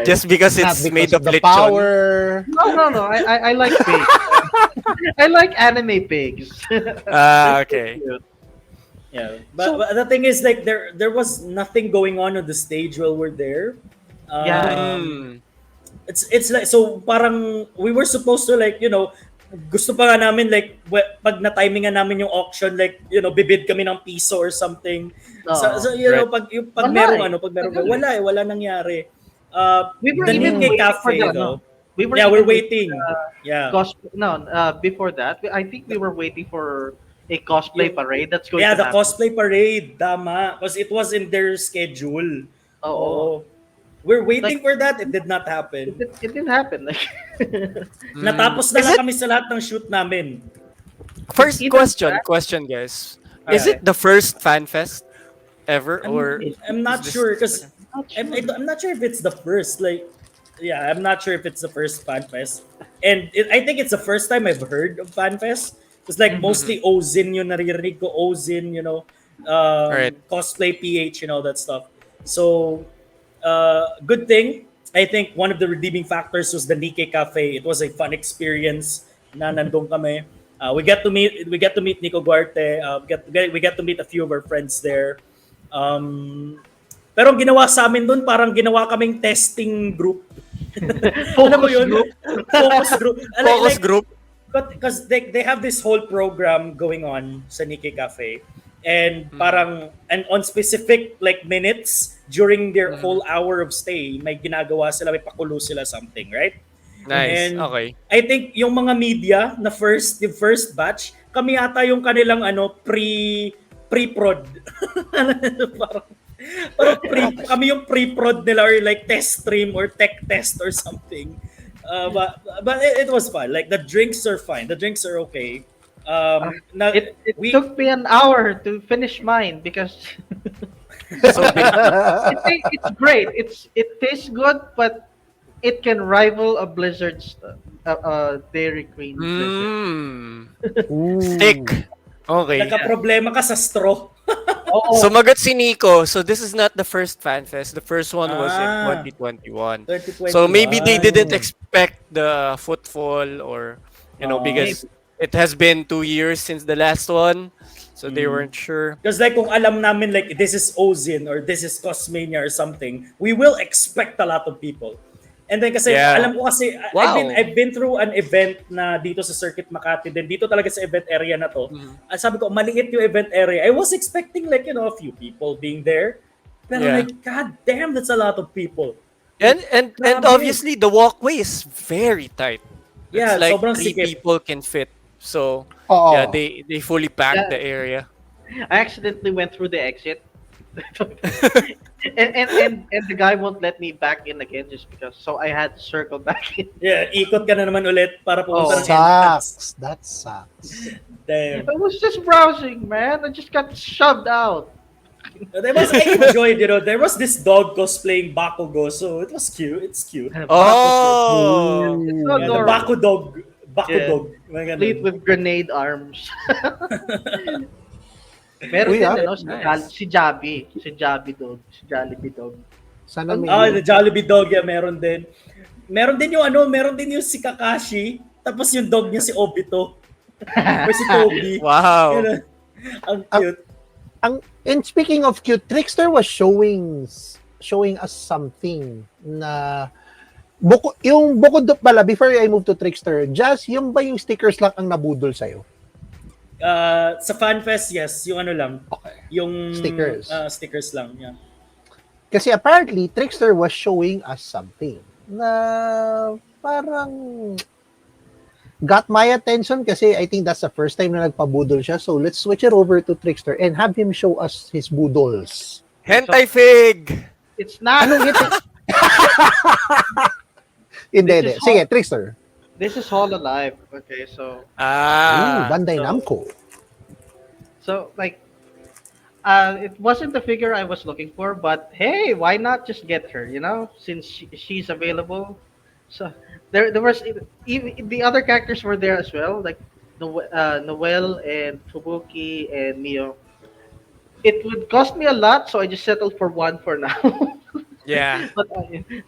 Just because it's made of lechon. Power. No. I like pigs. I like anime pigs. Okay. Yeah, but the thing is, like, there was nothing going on the stage while we're there. It's like, so parang we were supposed to like, gusto pa nga namin like pag na-timingan namin yung auction, like, bibid kami ng piso or something. So Right. pag merong wala nangyari. We were The even Nikkei waiting for Cafe that, though. we're We're waiting. Before that, I think we were waiting for a cosplay parade that's going Yeah, to the happen. cosplay parade, tama. Because it was in their schedule. Oo. We're waiting for that. It did not happen. It didn't happen. Like, Natapos na Is lang it- kami sa lahat ng shoot namin. First Even question, guys. Is it the first fan fest ever, or I'm not is this- sure because I'm not sure if it's the first. Like, yeah, I'm not sure if it's the first FanFest. And I think it's the first time I've heard of FanFest. It's like mostly Ozin yung naririnig ko. Ozin, Right. cosplay PH and all that stuff. So, good thing. I think one of the redeeming factors was the Nikkei Cafe. It was a fun experience na nandun kami. We get to meet Nico Guarte. We get to meet a few of our friends there. Pero ang ginawa sa amin dun, parang ginawa kaming testing group. Alam mo yun? Focus group. focus group? Because they have this whole program going on sa Nikkei Cafe. And parang, and on specific like minutes during their whole hour of stay, may ginagawa sila, may pakulo sila something, right? Nice. And Okay. I think yung mga media na yung first batch, kami yata yung kanilang pre-prod. parang kami yung pre-prod nila or like test stream or tech test or something. But it was fun. Like the drinks are fine. The drinks are okay. it took me an hour to finish mine because it's great. It tastes good, but it can rival a Blizzard's Dairy Queen Blizzard. Stick. Okay. Nagka-problema ka sa straw. Sumagot si Nico. So this is not the first fan fest. The first one was in 2021. 2021. So maybe they didn't expect the footfall, or because it has been 2 years since the last one, so they weren't sure. Because like kung alam namin like this is Ozin or this is Cosmania or something, we will expect a lot of people. And then kasi alam ko kasi Wow. I've been through an event na dito sa Circuit Makati, then dito talaga sa event area na to. At sabi ko maliit yung event area. I was expecting like a few people being there. Pero like god damn, that's a lot of people. And Grabe. obviously the walkway is very tight. Yeah, It's like sobrang 3 sikip. people can fit. So Oo. yeah, they fully packed the area. I accidentally went through the exit. and the guy won't let me back in again just because, so I had to circle back in. Yeah, ikot ka na naman ulit para pumunta ng entrance. Sucks. That sucks. Damn. I was just browsing, man. I just got shoved out. I enjoyed, there was this dog cosplaying Bakugo, so it was cute. It's cute. Oh, It's Yeah, so the adorable. Bakudog. Mga ganun. Complete with grenade arms. Meron Uy, din, nice. si Jabi. Si Jabi Dog. Si Jollibee Dog. Sana may... The Jollibee dog, yeah, meron din. Meron din yung si Kakashi, tapos yung dog niya si Obito. Or si Toby. wow. Yun, ang cute. And speaking of cute, Trickster was showing us something na yung bukod pala, before I move to Trickster, Jazz, yung ba yung stickers lang ang nabudol sa'yo? Sa FanFest, yes, yung ano lang. Okay. Yung Stickers. Stickers lang, yeah. Kasi apparently, Trickster was showing us something na parang got my attention kasi I think that's the first time na nagpabudol siya. So let's switch it over to Trickster and have him show us his budolls. Hentai fig. It's not. Anong hit? Hindi. Sige, Trickster. This is Hololive. Okay, so Bandai Namco. So like, it wasn't the figure I was looking for, but hey, why not just get her? Since she's available. So there was even the other characters were there as well, like Noel and Fubuki and Mio. It would cost me a lot, so I just settled for one for now. Yeah. But,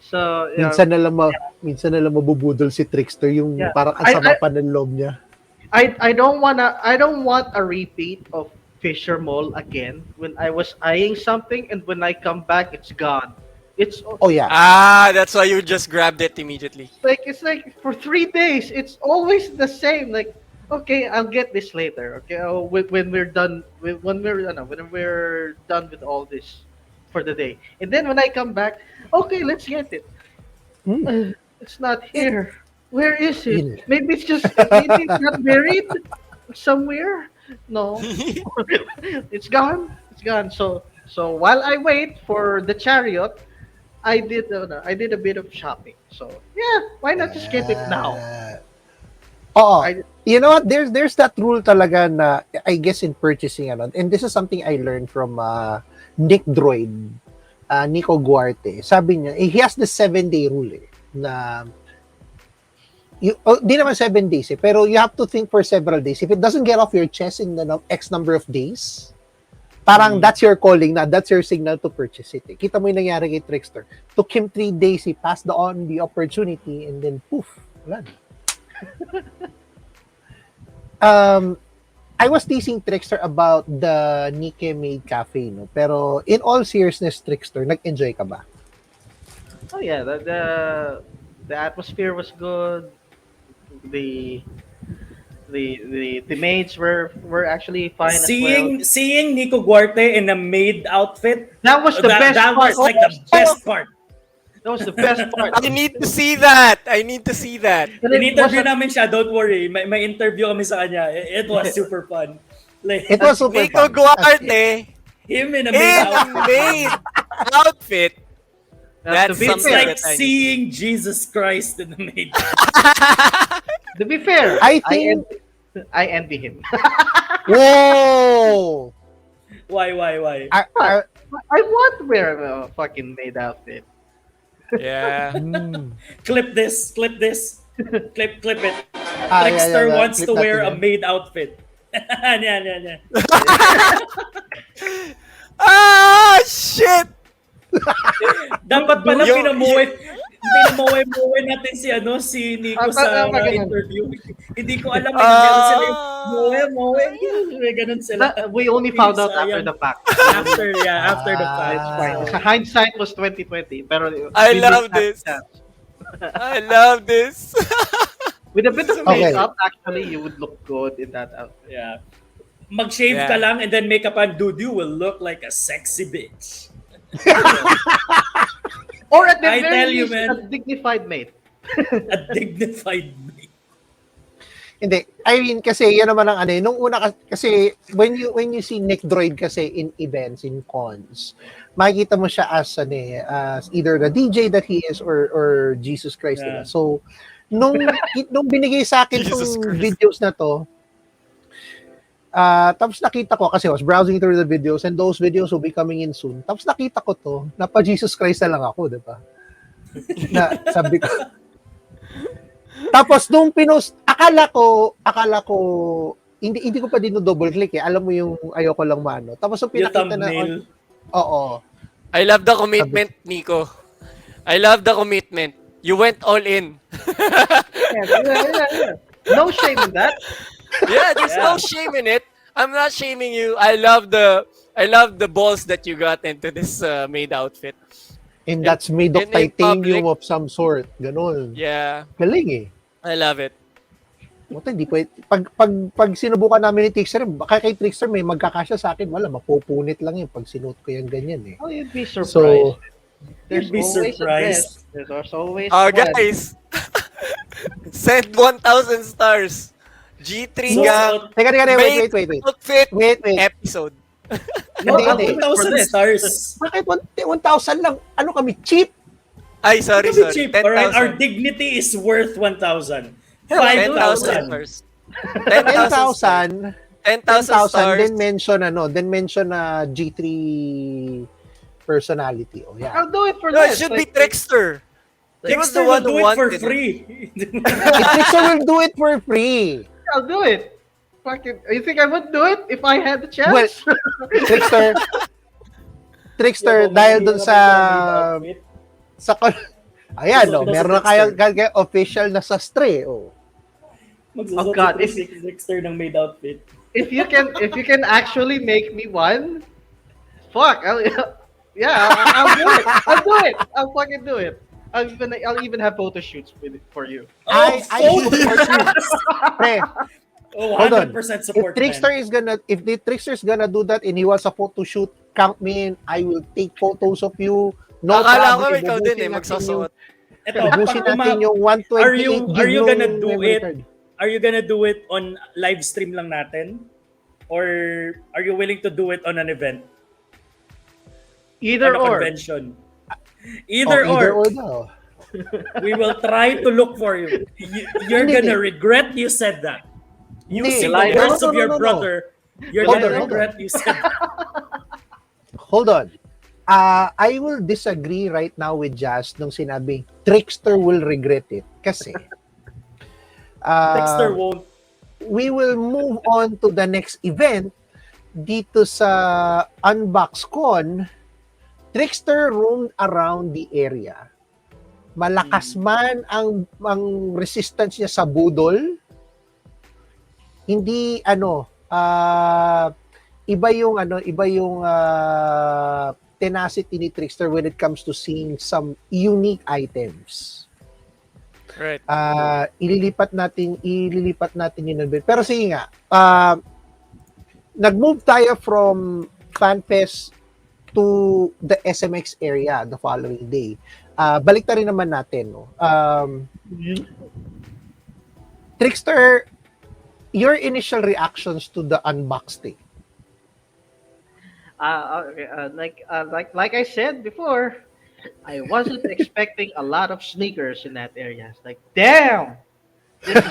so Minsan na lang mabubudol si Trickster yung Yeah. parang ang sama pa ng loob niya. I don't want a repeat of Fisher Mall again when I was eyeing something and when I come back it's gone. It's Oh yeah. That's why you just grabbed it immediately. it's like for 3 days, it's always the same. Like, okay, I'll get this later. Okay, when we're done, when we're done with all this for the day, and then when I come back, okay, let's get it. It's not here. Where is Yun. it? Maybe it's not buried somewhere. No, it's gone. It's gone. So while I wait for the chariot, I did a bit of shopping. So yeah, why not just get it now? Oo. I- You know what? There's that rule talaga na I guess in purchasing and this is something I learned from Nick Droid, Nico Guarte. Sabi niya, he has the 7-day rule na di naman 7 days pero you have to think for several days. If it doesn't get off your chest in the X number of days, parang that's your calling na, that's your signal to purchase it. Kita mo yung nangyari kay Trickster. Took him 3 days, he passed on the opportunity and then poof, wala na. I was teasing Trickster about the Nike made cafe, no? Pero in all seriousness, Trickster, nag-enjoy ka ba? Oh yeah, the atmosphere was good. The maids were actually fine as well. Seeing Nico Guarte in a maid outfit, That was the best that part. was like the best part. That was the best part. I need to see that. I need to see that. And it In-interview wasn't- namin siya, don't worry. May interview kami sa kanya. It was super fun. Like, It was super Nico fun. Guarte him in a in maid a outfit. maid outfit. That's to be It's something fair, like that I need. seeing Jesus Christ in the maid. to be fair, I think- I envy him. Whoa! Why? I want to wear a fucking maid outfit. Yeah. Clip this. clip it. Ah, Trickster yeah. wants Clip to natin wear a yan. maid outfit. Yeah. Shit! Dapat pala Yung- pinamuwi natin si Nico sa ganun. interview. Hindi ko alam meron sila yung muwi. Ganun sila. We only found out after Sayang. the fact. After the fact. It's fine. Sa hindsight was 2020, pero I we love didn't have this. chance. I love this. With a bit of Okay. makeup, actually, you would look good in that outfit. Yeah. Mag-shave Yeah. ka lang and then makeup and dude, you will look like a sexy bitch. Or at the I tell very you, least, man. a dignified mate. A dignified mate. Hindi. I mean, kasi yan naman ang nung una kasi when you see Nick Droid kasi in events, in cons, makikita mo siya as either the DJ that he is or Jesus Christ. Yeah. Diba? So, nung binigay sa akin Jesus tong Christ. videos na to, tapos nakita ko, kasi I was browsing through the videos and those videos will be coming in soon. Tapos nakita ko to, na pa Jesus Christ na lang ako, di ba? Na sabi ko. Tapos nung pinost, akala ko, hindi ko pa din double click eh. Alam mo yung ayoko lang mano. Tapos nung Yung pinakita thumbnail. oo. I love the commitment, Nico. I love the commitment. You went all in. Yeah. No shame in that. Yeah, there's no shame in it. I'm not shaming you. I love the balls that you got into this maid outfit. And that's made of and in titanium public- of some sort. Ganon. Yeah, Galing eh. I love it. Buta, hindi pwede. Pag sinubukan namin ni Trickster, baka kay Trickster may magkakasya sa akin, wala, mapupunit lang yun pag sinuot ko yung ganyan eh. Oh, you'd be surprised. So, There's You'd be always surprised. a best. There's always one. Guys, send 1,000 stars. G3 So, gang teka, maid wait. outfit Wait. episode. No, Hindi. 1,000 stars. Bakit 1,000 lang? Ano kami? Cheap? Ay, sorry. It's cheap, alright? Our 10,000. dignity is worth 1,000. 10,000 5,000. stars. 10,000. 10,000 stars. Then mention na G3 personality. Oh, yeah. I'll do it for No, it less. should be Like, Trickster. He was the Trickster will one do who it for wanted it. free. Trickster will do it for free. I'll do it. Fucking, you think I would do it if I had the chance? Well, Trickster, dahil dun sa ayan, no, meron na kaya official na sastre. Oh. Oh, God, if Trickster ng maid outfit. if you can actually make me one, fuck, Yeah, I'll do it. I'll do it. I'll fucking do it. I'll even have photo shoots with it for you. Oh, I support you. Pre, Oh, hold on. 100% If support, Trickster man. if the Trickster is gonna do that and he wants a photo shoot, count me in. I will take photos of you. No Akala ko problem. ikaw din Ubusin natin yung, magsusuot. Ito, ubusin pag natin yung 128 are gig you gonna nung do memory it? card. Are you gonna do it on live stream lang natin? Or are you willing to do it on an event? Either On a or. convention? Either Either or. or daw. We will try to look for you. You're Hindi. gonna regret you said that. Using Hindi. the words No, of your no. brother, you're Hold gonna on, hold regret you said that. Hold on. I will disagree right now with Jazz nung sinabing Trickster will regret it. Kasi Dexter won't. we will move on to the next event dito sa UnboxCon. Trickster roamed around the area. Malakas man ang resistance niya sa budol, hindi iba yung tenacity ni Trickster when it comes to seeing some unique items. Right. Ililipat natin yun. Pero sige nga, nag-move tayo from FanFest to the SMX area the following day. Balik rin naman natin, no? Trickster, your initial reactions to the unboxing. Okay, like I said before, I wasn't expecting a lot of sneakers in that area. It's like, damn. This is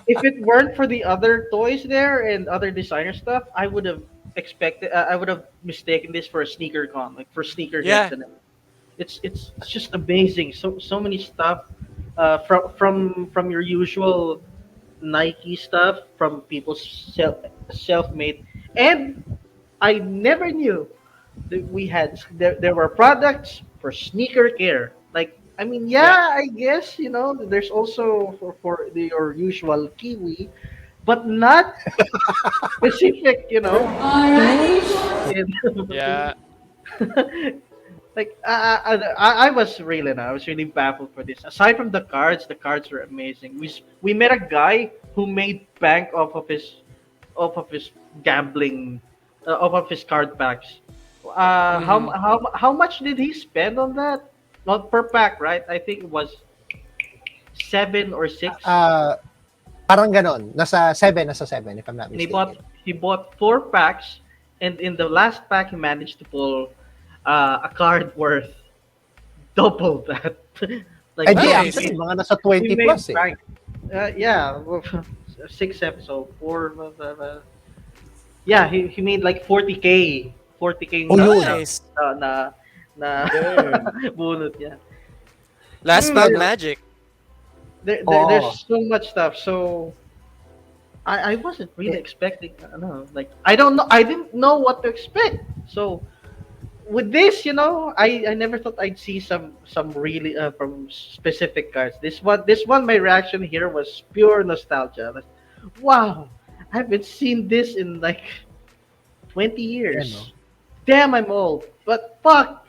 if it weren't for the other toys there and other designer stuff, I would have mistaken this for a sneaker con, like for sneaker Yeah. heads and it's just amazing. So many stuff from your usual Nike stuff, from people's self-made, and I never knew that we had there were products for sneaker care. Like, I mean, yeah, I guess there's also for your usual Kiwi, but not specific. Yeah. Like I was really baffled for this. Aside from the cards were amazing. We met a guy who made bank off of his gambling, off of his card packs. How much did he spend on that? Not per pack, right? I think it was 7 or 6. Parang ganon. Nasa 7 if I'm not And mistaken. he bought 4 packs, and in the last pack he managed to pull a card worth double that. Like, Di, Nice. actually, mga nasa 20 he made plus eh. bank. Yeah, well, 6 episode 4. Yeah, he made like 40k Oh, yun. Nice. na bunot niya. Last Bag Magic. There's so much stuff. So I wasn't really expecting. Like I didn't know what to expect. So with this, I never thought I'd see some really from specific cards. This one, my reaction here was pure nostalgia. Like, wow, I haven't seen this in like 20 years. Yeah, no? Damn, I'm old. But fuck,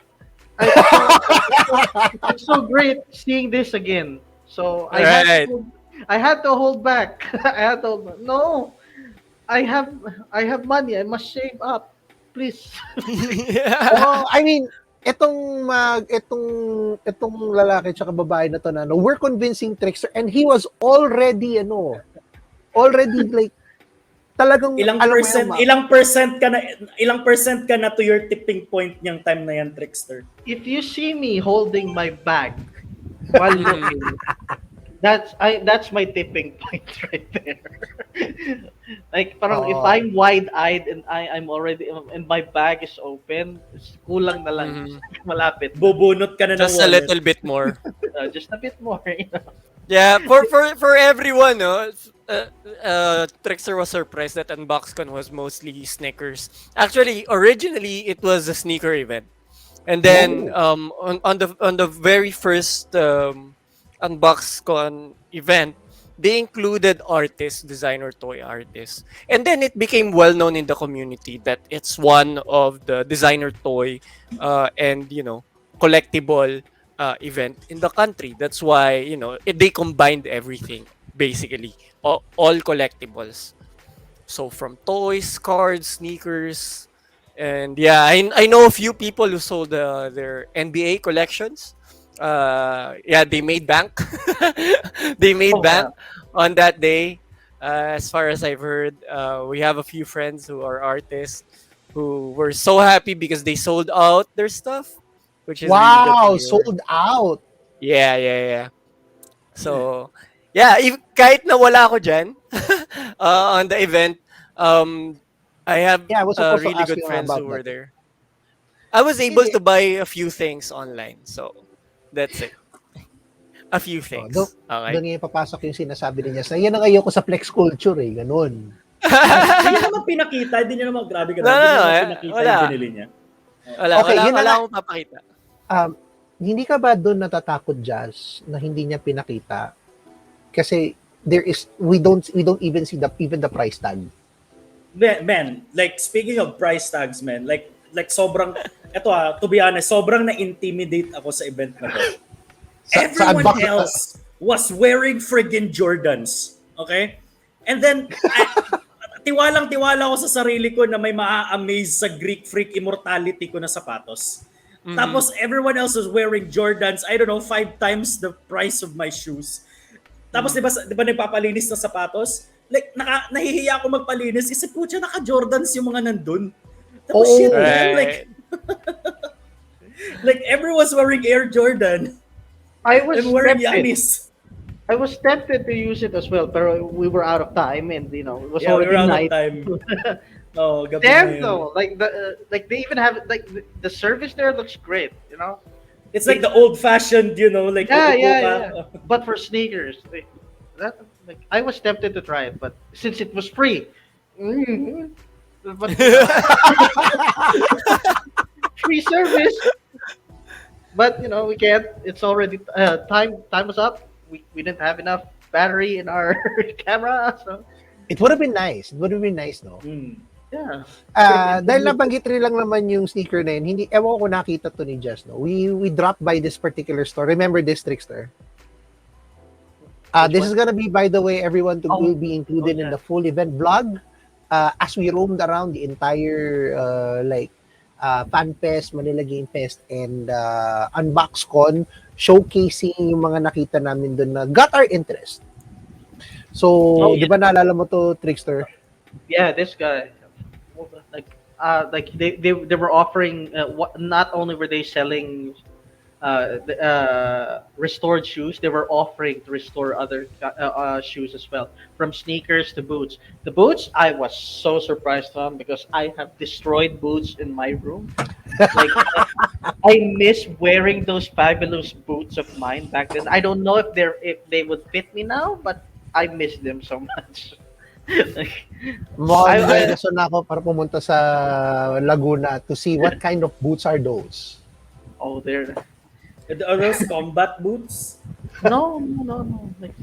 it's so great seeing this again. So I had to hold back. No, I have money. I must save up. Please. Oh, I mean, itong lalaki tsaka babae na to na, we're convincing Trickster, and he was already like talagang Ilang percent ka na to your tipping point niyang time na yan, Trickster. If you see me holding my bag while looking, that's my tipping point right there. Like, parang if I'm wide-eyed and I'm already and my bag is open, kulang na lang, malapit. Bubunot ka na ng Just a wallet. little bit more. Just a bit more. Yeah, for everyone, no, Trickster was surprised that UnboxCon was mostly sneakers. Actually, originally it was a sneaker event, and then on the very first UnboxCon event, they included artists, designer toy artists. And then it became well known in the community that it's one of the designer toy and, collectible event in the country. That's why, they combined everything, basically. All collectibles. So from toys, cards, sneakers, and yeah, I know a few people who sold their NBA collections. Yeah, they made bank. They made Oh, bank wow. on that day. As far as I've heard, we have a few friends who are artists who were so happy because they sold out their stuff, which is really good to Wow, hear. sold out. Yeah, yeah, yeah. So, yeah, kahit na wala ako dyan on the event, um, I have Yeah, I was supposed to really ask good you friends who about were that. there. I was able Kasi, to buy a few things online, so that's it. A few oh, doon, things. Okay. doon ngayon papasok yung sinasabi ni Jess na yan ang ayoko sa flex culture eh, ganun. Hindi niya naman pinakita, hindi niya naman, grabe ka No, na, no, hindi niya no, naman pinakita wala. yung binili niya. Okay, yun na Wala nga. akong papakita. Hindi ka ba doon natatakot, Jazz, na hindi niya pinakita? Kasi we don't even see even the price tag. Man, like speaking of price tags, man, like sobrang, to be honest, sobrang na-intimidate ako sa event na to. Sa Everyone unbox- else was wearing friggin' Jordans. Okay? And then, tiwalang-tiwala ko sa sarili ko na may maa-amaze sa Greek freak immortality ko na sapatos. Tapos, everyone else was wearing Jordans, I don't know, 5 times the price of my shoes. Tapos, di ba nagpapalinis ng sapatos? Like, nahihiya ako magpalinis kasi putya, naka-Jordans yung mga nandun. Tapos, Oh. shit, man, Right. like everyone's wearing Air Jordan. I was I'm wearing tempted. Giannis. I was tempted to use it as well, pero we were out of time, and it was Yeah, we already were out of night. time. Oh, gabi na Damn yun. though, like they even have the service there looks great, It's like the old-fashioned, like Yeah, upo yeah, ka. yeah. But for sneakers, I was tempted to try it, but since it was free, but free service. But we can't. It's already time. Time was up. We didn't have enough battery in our camera, so It would have been nice. It would have been nice, no? yeah. Dahil nabanggit rin lang naman yung sneaker na yun, hindi, ewan ko nakita to ni Jess, no? We dropped by this particular store. Remember this, Trickster? This is gonna be, by the way, everyone will be included in the full event vlog. As we roamed around the entire, Fan Fest, Manila Game Fest, and UnboxCon, showcasing yung mga nakita namin doon na got our interest. So, di ba naalala mo to, Trickster? Yeah, this guy, like they were offering. Not only were they selling restored shoes, they were offering to restore other shoes as well, from sneakers to boots. The boots, I was so surprised on because I have destroyed boots in my room. Like I miss wearing those fabulous boots of mine back then. I don't know if they would fit me now, but I miss them so much. Like, Mukhang rason na ako para pumunta sa Laguna to see what kind of boots are those. oh, they're Are those combat boots? no. Like,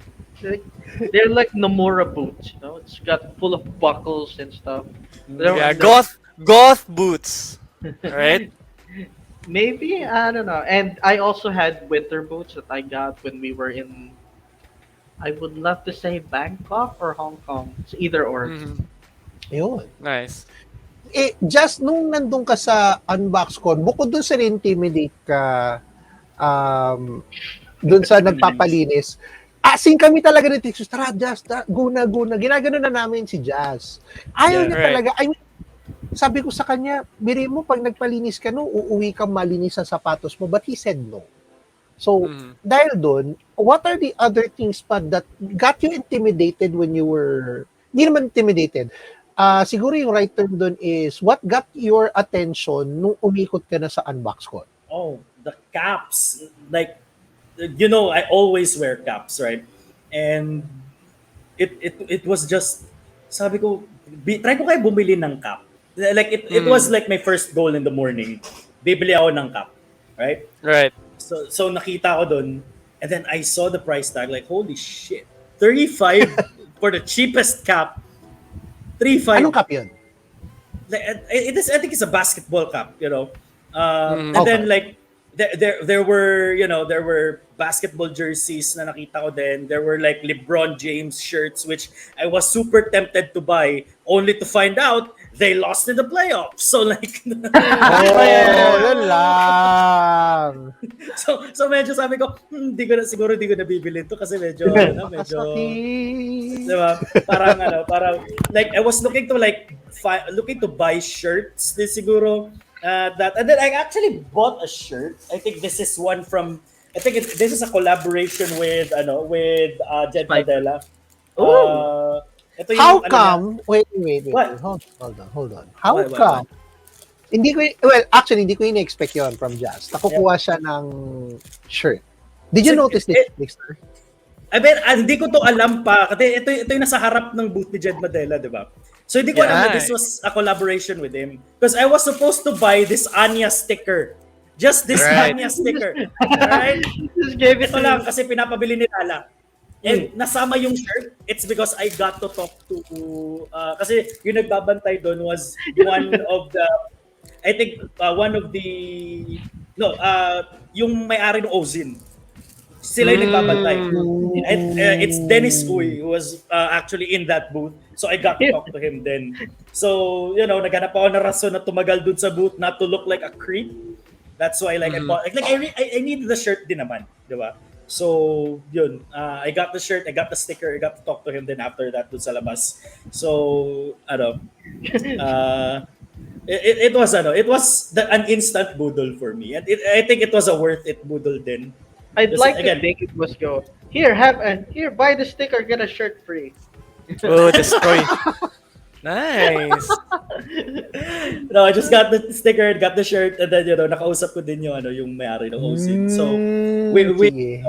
they're like Nomura boots. It's got full of buckles and stuff. Yeah, goth boots. Right? Maybe, I don't know. And I also had winter boots that I got when we were in, I would love to say Bangkok or Hong Kong. It's either or. Ayun. Nice. Just nung nandun ka sa UnboxCon, bukod dun sa intimidate ka, dun sa nagpapalinis, asin kami talaga ni Tixus, tara Jazz, guna. Ginagano na namin si Jazz. Ayaw niya right. talaga. I mean, sabi ko sa kanya, biri mo, pag nagpalinis ka, no, uuwi ka malinis sa sapatos mo. But he said no. So, dahil doon, what are the other things pa that got you intimidated when you were, hindi naman intimidated, siguro yung right term doon is, what got your attention nung umikot ka na sa UnboxCon? Oh, the caps. Like, I always wear caps, right? And it was just, sabi ko, try ko kayo bumili ng cap. Like, it was like my first goal in the morning. Bibili ako ng cap, right? Right. So nakita ko dun, and then I saw the price tag, like, holy shit. 35 for the cheapest cap. 35. Anong cup yun? It is, I think it's a basketball cap, you know. And Okay. then like there were, you know, there were basketball jerseys na nakita ko din. There were like LeBron James shirts which I was super tempted to buy only to find out they lost in the playoffs. So like Yun lang. so medyo sabi ko, di ko na bibili ito kasi medyo medyo Masakit. diba? Parang like I was looking to buy shirts din siguro that, and then I actually bought a shirt. I think this is one from, this is a collaboration with Jed Padella. Ito yung, How come? Wait. What? Hold on. How What? come? Hindi ko in-expect yon from Jazz. Nakukuha siya ng shirt. Did you notice this, Dexter? I bet, hindi ko to alam pa. Kasi ito yung nasa harap ng booth ni Jed Madela, di ba? So hindi ko alam na this was a collaboration with him. Because I was supposed to buy this Anya sticker. Just this Anya sticker. Alright? Just gave it Ito to lang, kasi pinapabili ni Lala. And nasama yung shirt, it's because I got to talk to, kasi yung nagbabantay doon was one of the, I think, yung may-ari ng Ozin. Sila yung nagbabantay. It's Dennis Uy who was actually in that booth. So I got to talk to him then. So, you know, naghanap ako ng rason na tumagal dun sa booth not to look like a creep. That's why I bought, I need the shirt din naman, di ba? So, yun. I got the shirt, I got the sticker, I got to talk to him then after that dun sa labas. So, it was an instant boodle for me. And I think it was a worth it boodle din. I'd Just, like again, to think it was go. Here, buy the sticker, get a shirt free. Oh, destroy. Nice. No, I just got the sticker, got the shirt, and then, you know, nakausap ko din yung may-ari ng Ozin. So, Sige.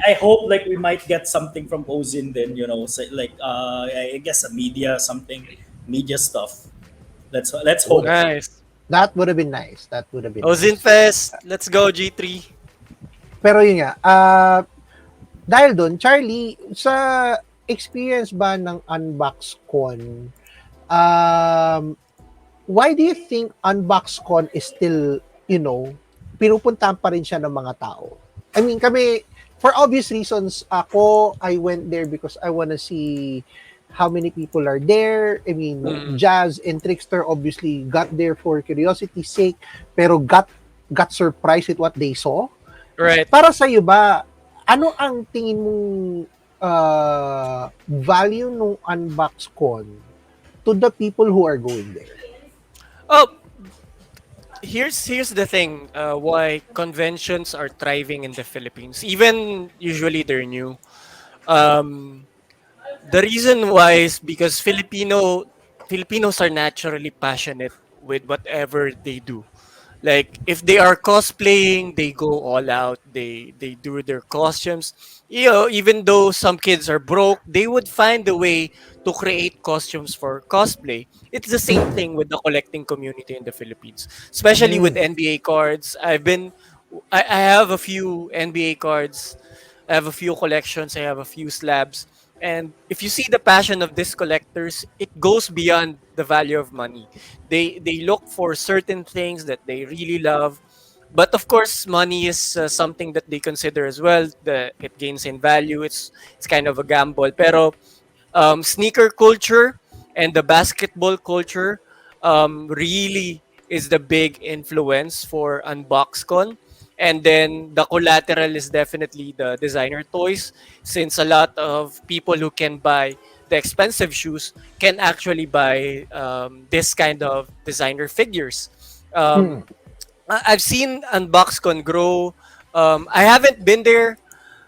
I hope like we might get something from Ozin then, you know, so, like I guess a media stuff. Let's hope. Nice. That would have been nice. Ozin Fest. Let's go, G3. Pero yun nga, dahil doon, Charlie, sa experience ba ng UnboxCon, why do you think UnboxCon is still, you know, pinupuntahan pa rin siya ng mga tao? I mean, kami, for obvious reasons, I went there because I wanna see how many people are there. I mean, Jazz and Trickster obviously got there for curiosity's sake, pero got surprised with what they saw. Right. Para sa iyo ba, ano ang tingin mong value ng UnboxCon to the people who are going there? Oh, here's the thing. Why conventions are thriving in the Philippines, even usually they're new. The reason why is because Filipinos are naturally passionate with whatever they do. Like if they are cosplaying, they go all out. They do their costumes. You know, even though some kids are broke, they would find a way to create costumes for cosplay. It's the same thing with the collecting community in the Philippines, especially with NBA cards. I have a few NBA cards. I have a few collections. I have a few slabs. And if you see the passion of these collectors, it goes beyond the value of money. They look for certain things that they really love. But of course, money is something that they consider as well. It gains in value. It's kind of a gamble. Pero sneaker culture and the basketball culture really is the big influence for UnboxCon. And then the collateral is definitely the designer toys, since a lot of people who can buy the expensive shoes can actually buy this kind of designer figures. I've seen UnboxCon grow. I haven't been there.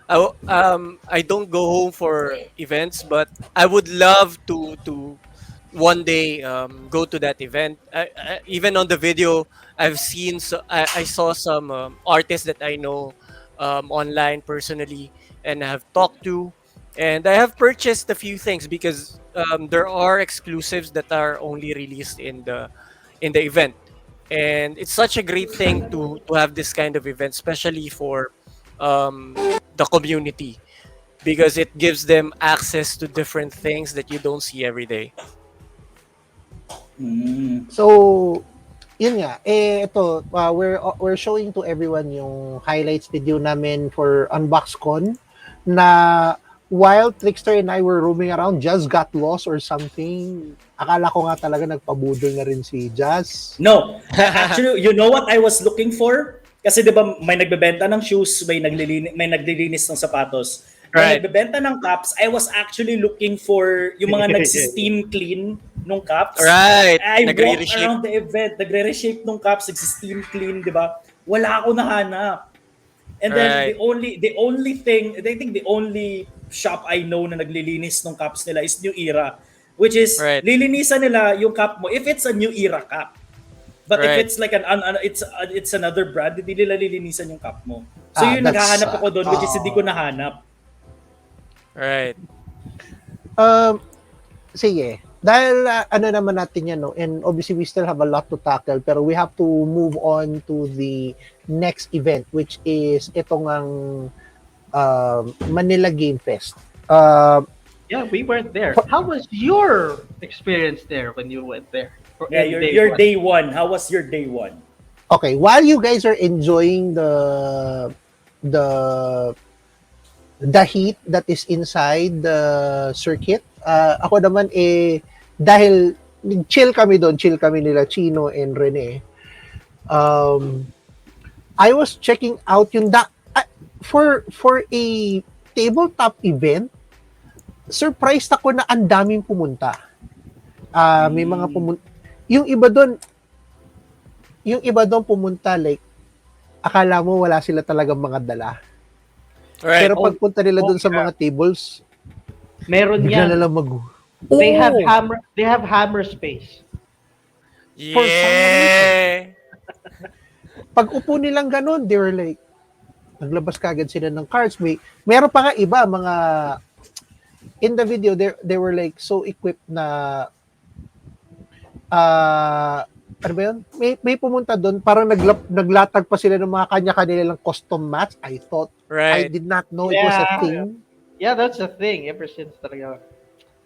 I don't go home for events, but I would love to one day go to that event. Even on the video, I saw some artists that I know online personally and have talked to, and I have purchased a few things because there are exclusives that are only released in the event, and it's such a great thing to have this kind of event, especially for the community. because it gives them access to different things that you don't see every day. So, yun nga, ito, we're showing to everyone yung highlights video namin for UnboxCon na while Trickster and I were roaming around, Jazz got lost or something. Akala ko nga talaga nagpabudol na rin si Jazz. No. Actually, you know what I was looking for? Kasi 'di ba may nagbebenta ng shoes, may naglilinis ng sapatos. May nagbebenta ng cups. I was actually looking for yung mga nag-steam clean nung cups. Right. I walked around the event, nagre-reshape nung cups, nag-steam clean, 'di ba? Wala ako nahanap. And then the only thing, I think the only shop I know na naglilinis ng cups nila is New Era, which is lilinisan nila yung cup mo if it's a New Era cup. But if it's like it's another brand, hindi nila lilinisan yung cup mo. So yun, naghahanap ako doon, which is hindi ko nahanap. Right. Sige. Dahil ano naman natin yan, no? And obviously we still have a lot to tackle, pero we have to move on to the next event, which is itong ang Manila Game Fest. Yeah, we weren't there. How was your experience there when you went there? Yeah, your day one. How was your day one? Okay, while you guys are enjoying the heat that is inside the circuit, ako naman dahil chill kami nila Chino and Rene. I was checking out yung for a tabletop event. Surprised ako na ang daming pumunta. May mga pumunta. Yung iba doon pumunta, like, akala mo wala sila talagang mga dala. Right. Pero pagpunta nila doon sa mga tables, meron yan. Na lang They have hammer space. Yeah. Pag upo nilang ganun, they were like, naglabas kagad sila ng cards. Meron pa nga iba, mga, in the video, they were like so equipped na, ano ba yun? May pumunta doon, parang naglatag pa sila ng mga kanya-kanilang custom mats. I thought, I did not know it was a thing. Yeah, that's a thing ever since talaga.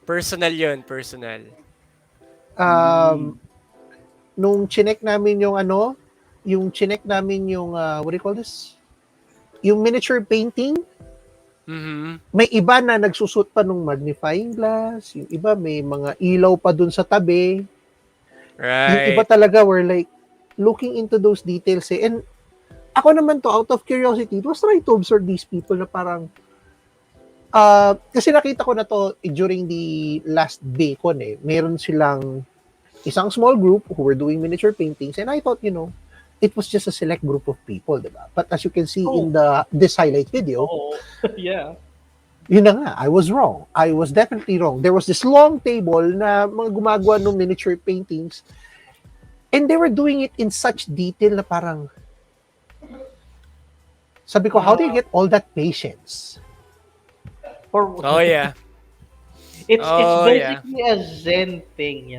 Personal yun, personal. Nung chinek namin yung what do you call this? Yung miniature painting, may iba na nagsusot pa nung magnifying glass, yung iba may mga ilaw pa dun sa tabi. Right. Yung iba talaga were like looking into those details And ako naman to, out of curiosity, it was trying to observe these people na parang kasi nakita ko na to during the last Bacon meron silang isang small group who were doing miniature paintings and I thought, it was just a select group of people, diba? But as you can see in this highlight video, yeah. Yun na nga, I was wrong. I was definitely wrong. There was this long table na mga gumagawa ng miniature paintings and they were doing it in such detail na parang sabi ko, how do you get all that patience? Yeah. It's basically a Zen thing,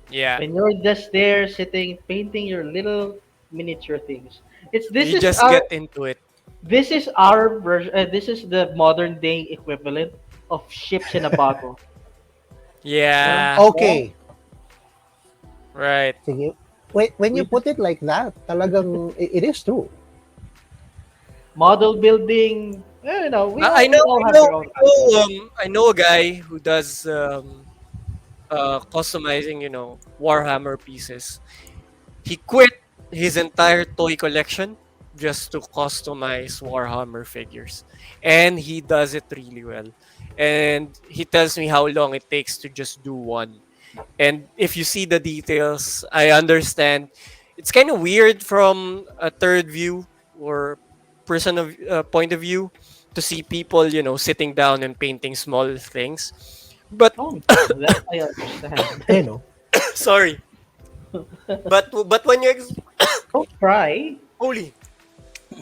Yeah. When you're just there sitting, painting your little miniature things. You just get into it. This is our version. This is the modern day equivalent of ships in a bottle. Yeah. Okay. Right. Sige. When you put it like that, talagang it is true. Model building. I know a guy who does customizing, Warhammer pieces. He quit his entire toy collection just to customize Warhammer figures. And he does it really well. And he tells me how long it takes to just do one. And if you see the details, I understand. It's kind of weird from a third view or person of point of view to see people, sitting down and painting small things. But that I understand. Sorry. But when you don't cry. Holy.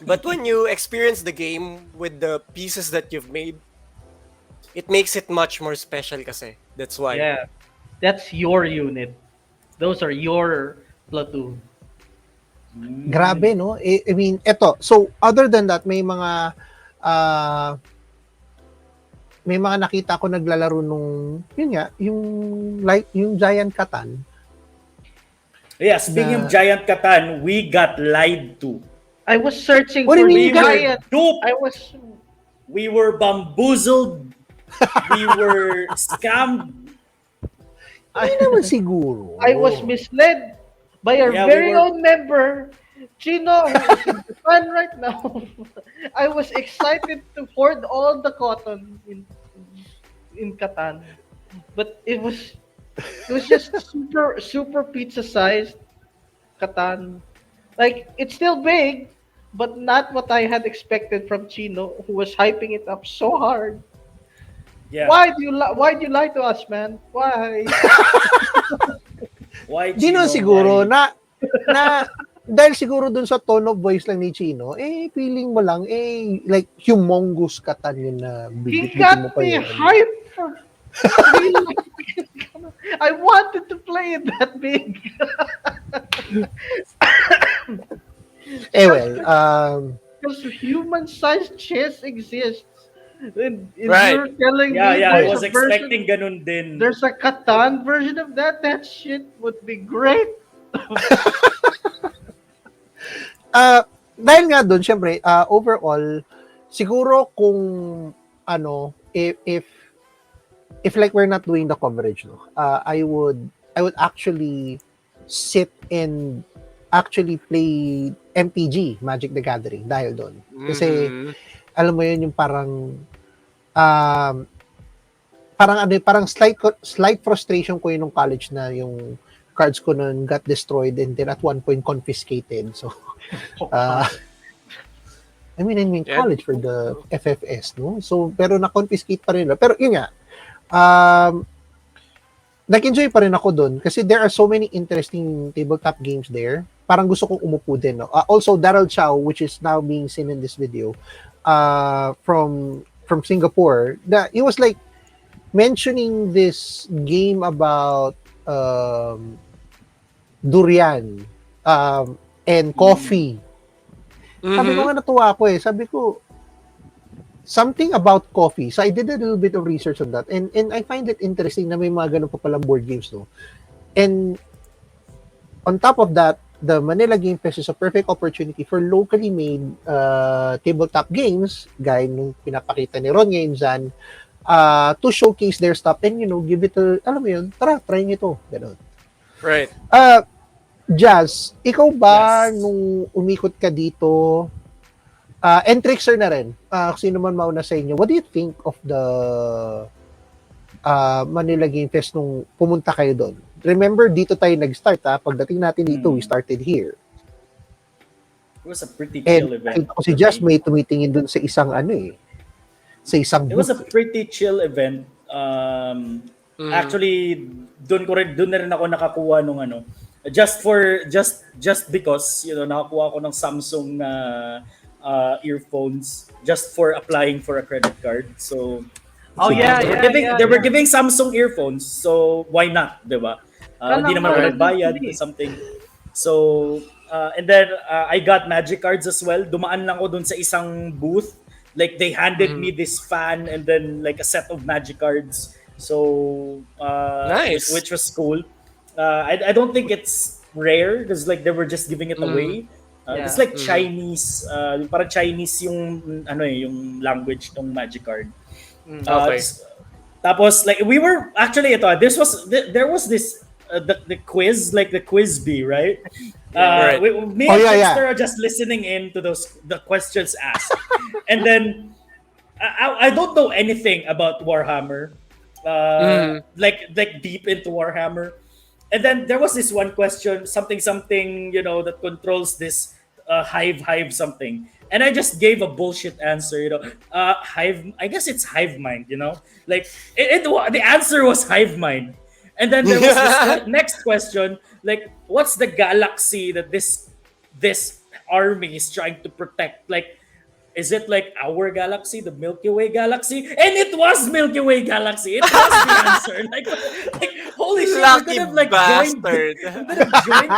But when you experience the game with the pieces that you've made, it makes it much more special kasi. That's why. Yeah. That's your unit. Those are your platoon. Grabe, no? I mean, eto. So, other than that, may mga may mga nakita ko naglalaro nung, yun nga, yung Giant Catan. Yeah, speaking of Giant Catan, we got lied to. I was searching What do for you mean, Giant. Duped. We were bamboozled. We were scammed. Hindi naman siguro. I was misled by our very own member, Chino, who is in Japan right now. I was excited to hoard all the cotton in Catan, but it was just super pizza sized Catan. Like, it's still big, but not what I had expected from Chino, who was hyping it up so hard. Yeah. Why do you lie to us, man? Why? Why Di Chino? naman siguro Why? na dahil siguro dun sa tone of voice lang ni Chino, feeling mo lang, like humongous Catan yun na He bibit-bitin mo got pa me yun. hyped for I wanted to play it that big. Because human-sized chess exists. And Right. you're telling me Yeah, I there's was a version- expecting ganun din. There's a Catan version of that. That shit would be great. Dahil nga doon, syempre, overall, siguro kung if like we're not doing the coverage, no, I would actually sit and actually play MTG, Magic the Gathering, dahil doon. Kasi, alam mo yun, yung parang parang slight frustration ko yun nung college na yung cards ko nun got destroyed and then at one point confiscated. So, I mean college for the FFS, no? So, pero na-confiscate pa rin. Pero yun nga, nag-enjoy pa rin ako doon kasi there are so many interesting tabletop games there. Parang gusto kong umupo din. No? Also, Daryl Chow, which is now being seen in this video, from Singapore, he was like mentioning this game about durian and coffee. Sabi ko nga natuwa ako Sabi ko, something about coffee. So I did a little bit of research on that. And I find it interesting na may mga ganun pa palang board games, no? And on top of that, the Manila Game Fest is a perfect opportunity for locally made tabletop games, gaya nung pinapakita ni Ron ngayon dyan, to showcase their stuff and, give it a, alam mo yun, tara, try nyo to. Ganun. Right. Jazz, ikaw ba Yes. nung umikot ka dito, and Trickster na rin, sino man mauna sa inyo, what do you think of the Manila Game Fest nung pumunta kayo doon? Remember, dito tayo nag-start Pagdating natin dito, we started here. It was a pretty chill And event. ako si Jazz may tumitingin doon sa isang sa isang It was a booth. pretty chill event. Actually, doon na rin ako nakakuha nung just because nakakuha ako ng Samsung earphones just for applying for a credit card. So they were giving Samsung earphones, so why not, 'di ba? Hindi naman ako nagbayad or something. So and then I got Magic cards as well. Dumaan lang ako doon sa isang booth. Like they handed me this fan and then like a set of Magic cards. So Nice. which was cool. I don't think it's rare because like they were just giving it away. It's like Chinese, parang Chinese yung yung language ng Magic card. Okay. Tapos like we were actually there was this the quiz, like the quiz bee, right? Right. Me and Trickster are just listening in to the questions asked, and then I don't know anything about Warhammer, like deep into Warhammer, and then there was this one question, something that controls this hive something. And I just gave a bullshit answer, hive. I guess it's hive mind, like the answer was hive mind. And then there was this next question, like, what's the galaxy that this army is trying to protect? Like, is it like our galaxy, the Milky Way galaxy? And it was Milky Way galaxy. It was the answer. Like holy shit, Lucky we could have joined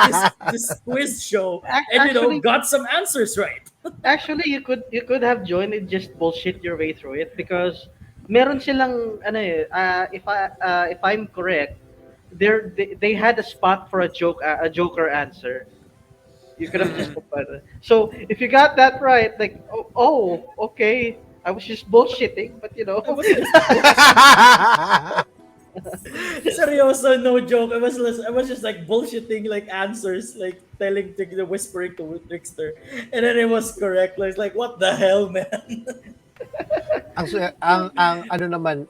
this quiz show and got some answers right. Actually, you could have joined it, just bullshit your way through it, because meron silang if I'm correct, they had a spot for a joker answer. You could have just put that. So if you got that right, like okay, I was just bullshitting, but I was just seryoso, no joke. I was just like bullshitting like answers, like telling the whispering to Trickster, and then it was correct. Like, what the hell, man? ang ano naman,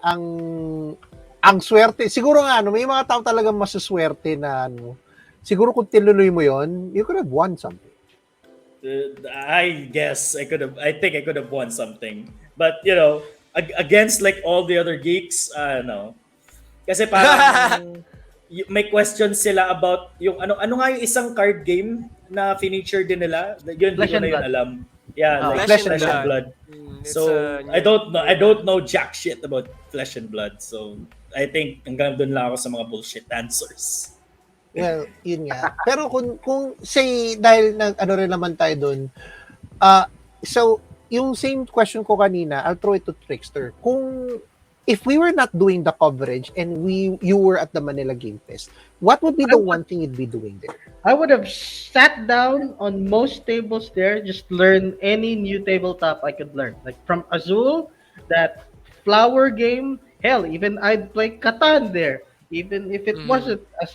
ang swerte, siguro nga may mga tao talagang masuswerte na siguro kung tinuloy mo yon, you could have won something. I guess I think I could have won something. But, against like all the other geeks, no. Kasi parang may questions sila about yung ano nga yung isang card game na feature din nila. Yun, Flesh hindi ko and na yun Blood. alam. Yeah, like Flesh Flesh and and Blood. It's So, a I don't know jack shit about Flesh and Blood. So, I think hanggang doon lang ako sa mga bullshit answers. Well, yun nga. Pero kung say, dahil ano rin naman tayo doon, so, yung same question ko kanina, I'll throw it to Trickster. If we were not doing the coverage and you were at the Manila Game Fest, what would be the one thing you'd be doing there? I would have sat down on most tables there, just learn any new tabletop I could learn. Like from Azul, that flower game, hell, even I'd play Catan there, even if it wasn't as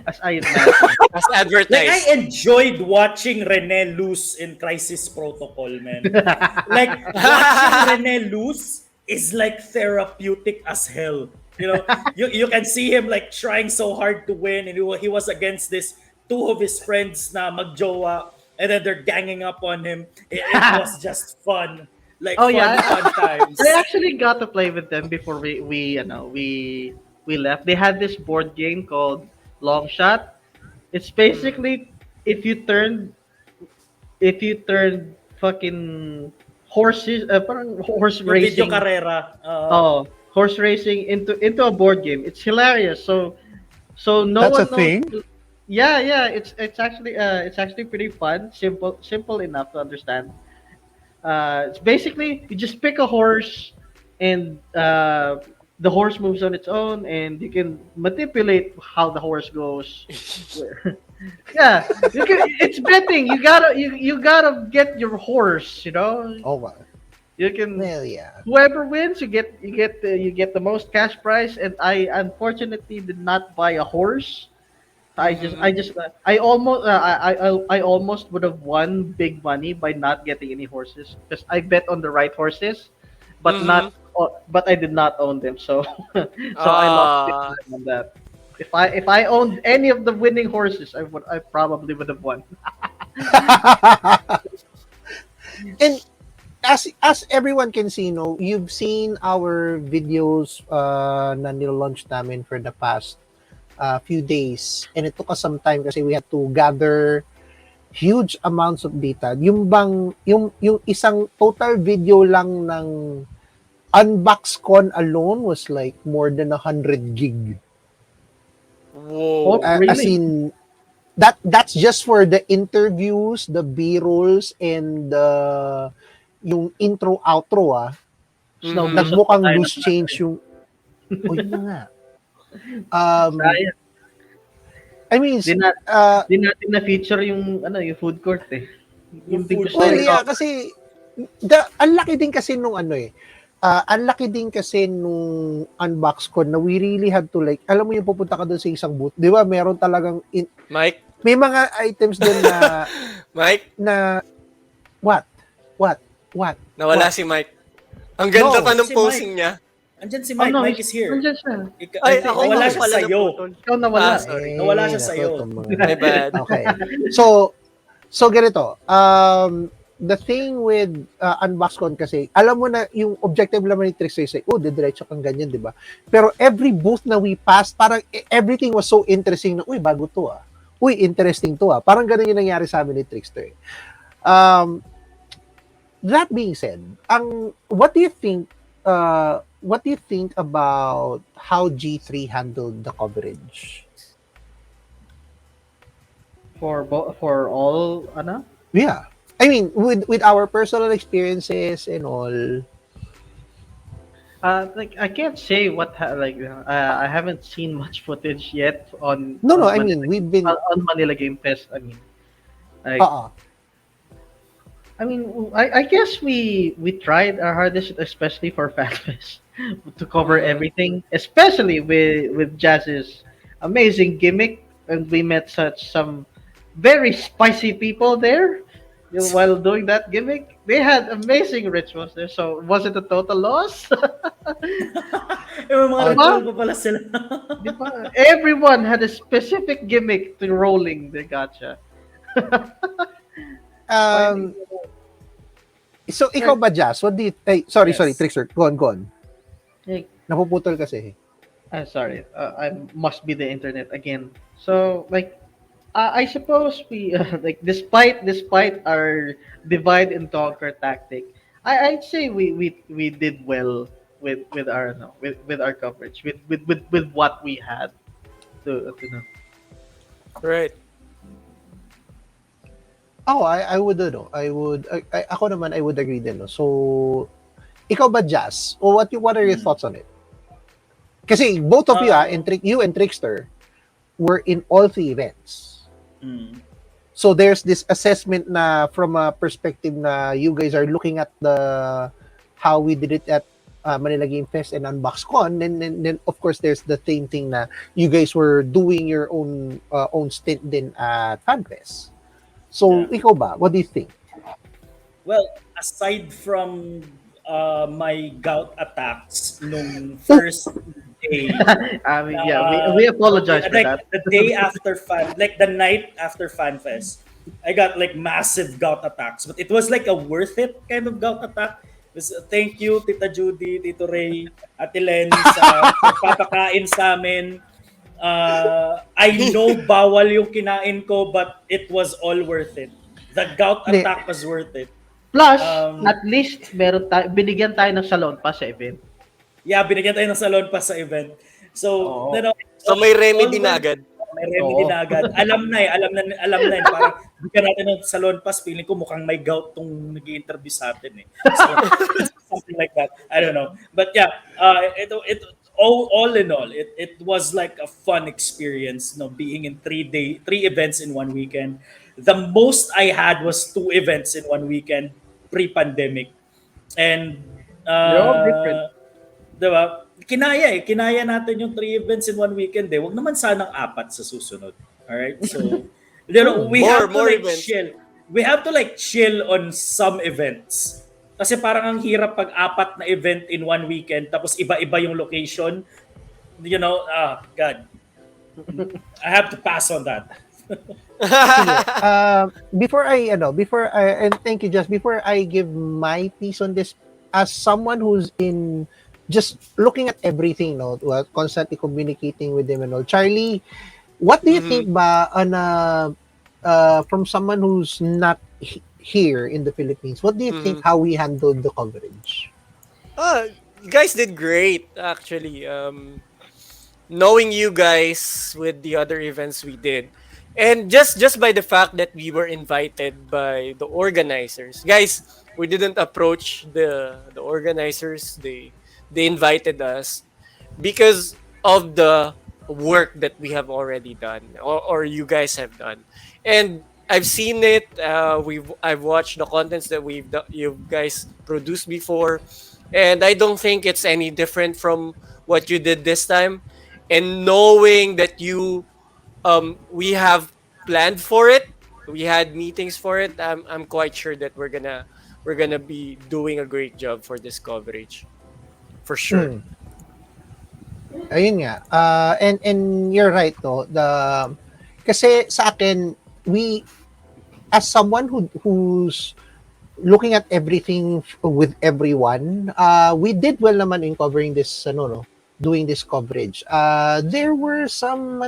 as I imagined. as advertised. Like, I enjoyed watching Rene lose in Crisis Protocol, man. Like, watching Rene lose is like therapeutic as hell. You can see him like trying so hard to win, and he was against two of his friends na magjowa, and then they're ganging up on him. It was just fun. Like, fun times. I actually got to play with them before we left. They had this board game called Long Shot. It's basically if you turn fucking horses, parang horse Yung racing. video carrera. Horse racing into a board game. It's hilarious. So no That's one a thing? knows. Yeah. It's actually pretty fun. Simple enough to understand. It's basically you just pick a horse, and the horse moves on its own, and you can manipulate how the horse goes. Yeah, it's betting. You gotta get your horse. Oh, wow. You can. Well, yeah. Whoever wins, you get the most cash prize. And I unfortunately did not buy a horse. I almost would have won big money by not getting any horses, because I bet on the right horses, but but I did not own them. So I lost big on that. If I owned any of the winning horses, I probably would have won. And as everyone can see, you've seen our videos na nil-launch namin for the past few days, and it took us some time kasi we had to gather huge amounts of data. Yung isang total video lang ng UnboxCon alone was like more than 100 gig. Whoa. Really? As in, that's just for the interviews, the B-rolls, and yung intro, outro, nagmukhang loose change yung, yun na nga. I mean, Di natin na-feature yung food court eh. Yung kasi ang laki din kasi nung ang laki din kasi nung UnboxCon na we really had to like, alam mo yung pupunta ka doon sa isang booth, di ba? Meron talagang Mike? may mga items doon na Mike? na what? Nawala si Mike. Ang ganda No, pa nung si posing niya. Andyan si Mike. Mike is here. Nandiyan siya. Nawala siya sa'yo. Ikaw nawala. Sorry. Nawala siya sa'yo. My bad. Okay. So ganito. The thing with UnboxCon kasi, alam mo na yung objective naman ni Trix ay didiretso kang ganyan, di ba? Pero every booth na we passed, parang everything was so interesting na, bago to ah. Interesting to ah. Parang ganun yung nangyari sa amin ni Trickster. That being said, what do you think about how G3 handled the coverage? For all, Yeah. I mean, with our personal experiences and all. Like I can't say I haven't seen much footage yet No, on I mean, we've been, On Manila Game Fest. Like uh I guess we tried our hardest, especially for FanFest, to cover everything, especially with Jazz's amazing gimmick, and we met some very spicy people there. While doing that gimmick, they had amazing rituals there. So was it a total loss? Yung mga Diba? ritual pa pala sila. Diba? Everyone had a specific gimmick to rolling the gacha. um, so, ikaw ba, Jazz? What do you, sorry, Yes. Trickster. Go on. Like, Napuputol kasi. I'm sorry. I must be the internet again. So, like, I suppose we like despite our divide and conquer tactic, I'd say we did well with our no, with our coverage with what we had to know. Right. Oh, I would, ako naman, I would agree din, no? So, ikaw ba, Jazz? O what are your thoughts on it? Kasi both of you, you and Trickster, were in all 3 events. Mm. So, there's this assessment na from a perspective na you guys are looking at how we did it at Manila Game Fest and UnboxCon. Then, of course, there's the same thing na you guys were doing your own stint din at FanFest. So, ikaw ba? What do you think? Well, aside from my gout attacks nung first day, We apologize for like that. the day after the night after FanFest, I got like massive gout attacks, but it was like a worth it kind of gout attack. Thank you, Tita Judy, Tito Ray, Ate Len, sa pagpapakain sa amin. I know bawal yung kinain ko, but it was all worth it. The gout attack was worth it. Plus, at least binigyan tayo ng salon pa sa event. Yeah, binigyan tayo ng salon pa sa event. So, So may remedy na agad. May remedy na agad. Alam na eh. Parang bigyan natin ng salon pass, feeling ko mukhang may gout tong nag-i-interview sa atin eh. So, something like that. I don't know. But yeah, all in all, it was like a fun experience, being in 3 events in one weekend. The most I had was 2 events in one weekend pre-pandemic. And They're all different. diba? Kinaya natin yung 3 events in one weekend eh. Wag naman sanang 4 sa susunod. All right? So, we have to like events. chill. We have to like chill on some events. Kasi parang ang hirap pag 4 na event in one weekend tapos iba-iba yung location. God. I have to pass on that. And thank you, Just before I give my piece on this, as someone who's in just looking at everything, constantly communicating with them and all, Charlie, what do you think ba from someone who's not here in the Philippines, what do you think how we handled the coverage? You guys did great, actually. Knowing you guys with the other events we did, and just by the fact that we were invited by the organizers, guys, we didn't approach the organizers. They invited us because of the work that we have already done, or you guys have done, and I've seen it. I've watched the contents that you guys produced before, and I don't think it's any different from what you did this time. And knowing that we have planned for it, we had meetings for it. I'm quite sure that we're gonna be doing a great job for this coverage, for sure. Ayun nga. And you're right, no. Kasi sa akin, as someone who's looking at everything with everyone, we did well naman in covering this, doing this coverage. There were some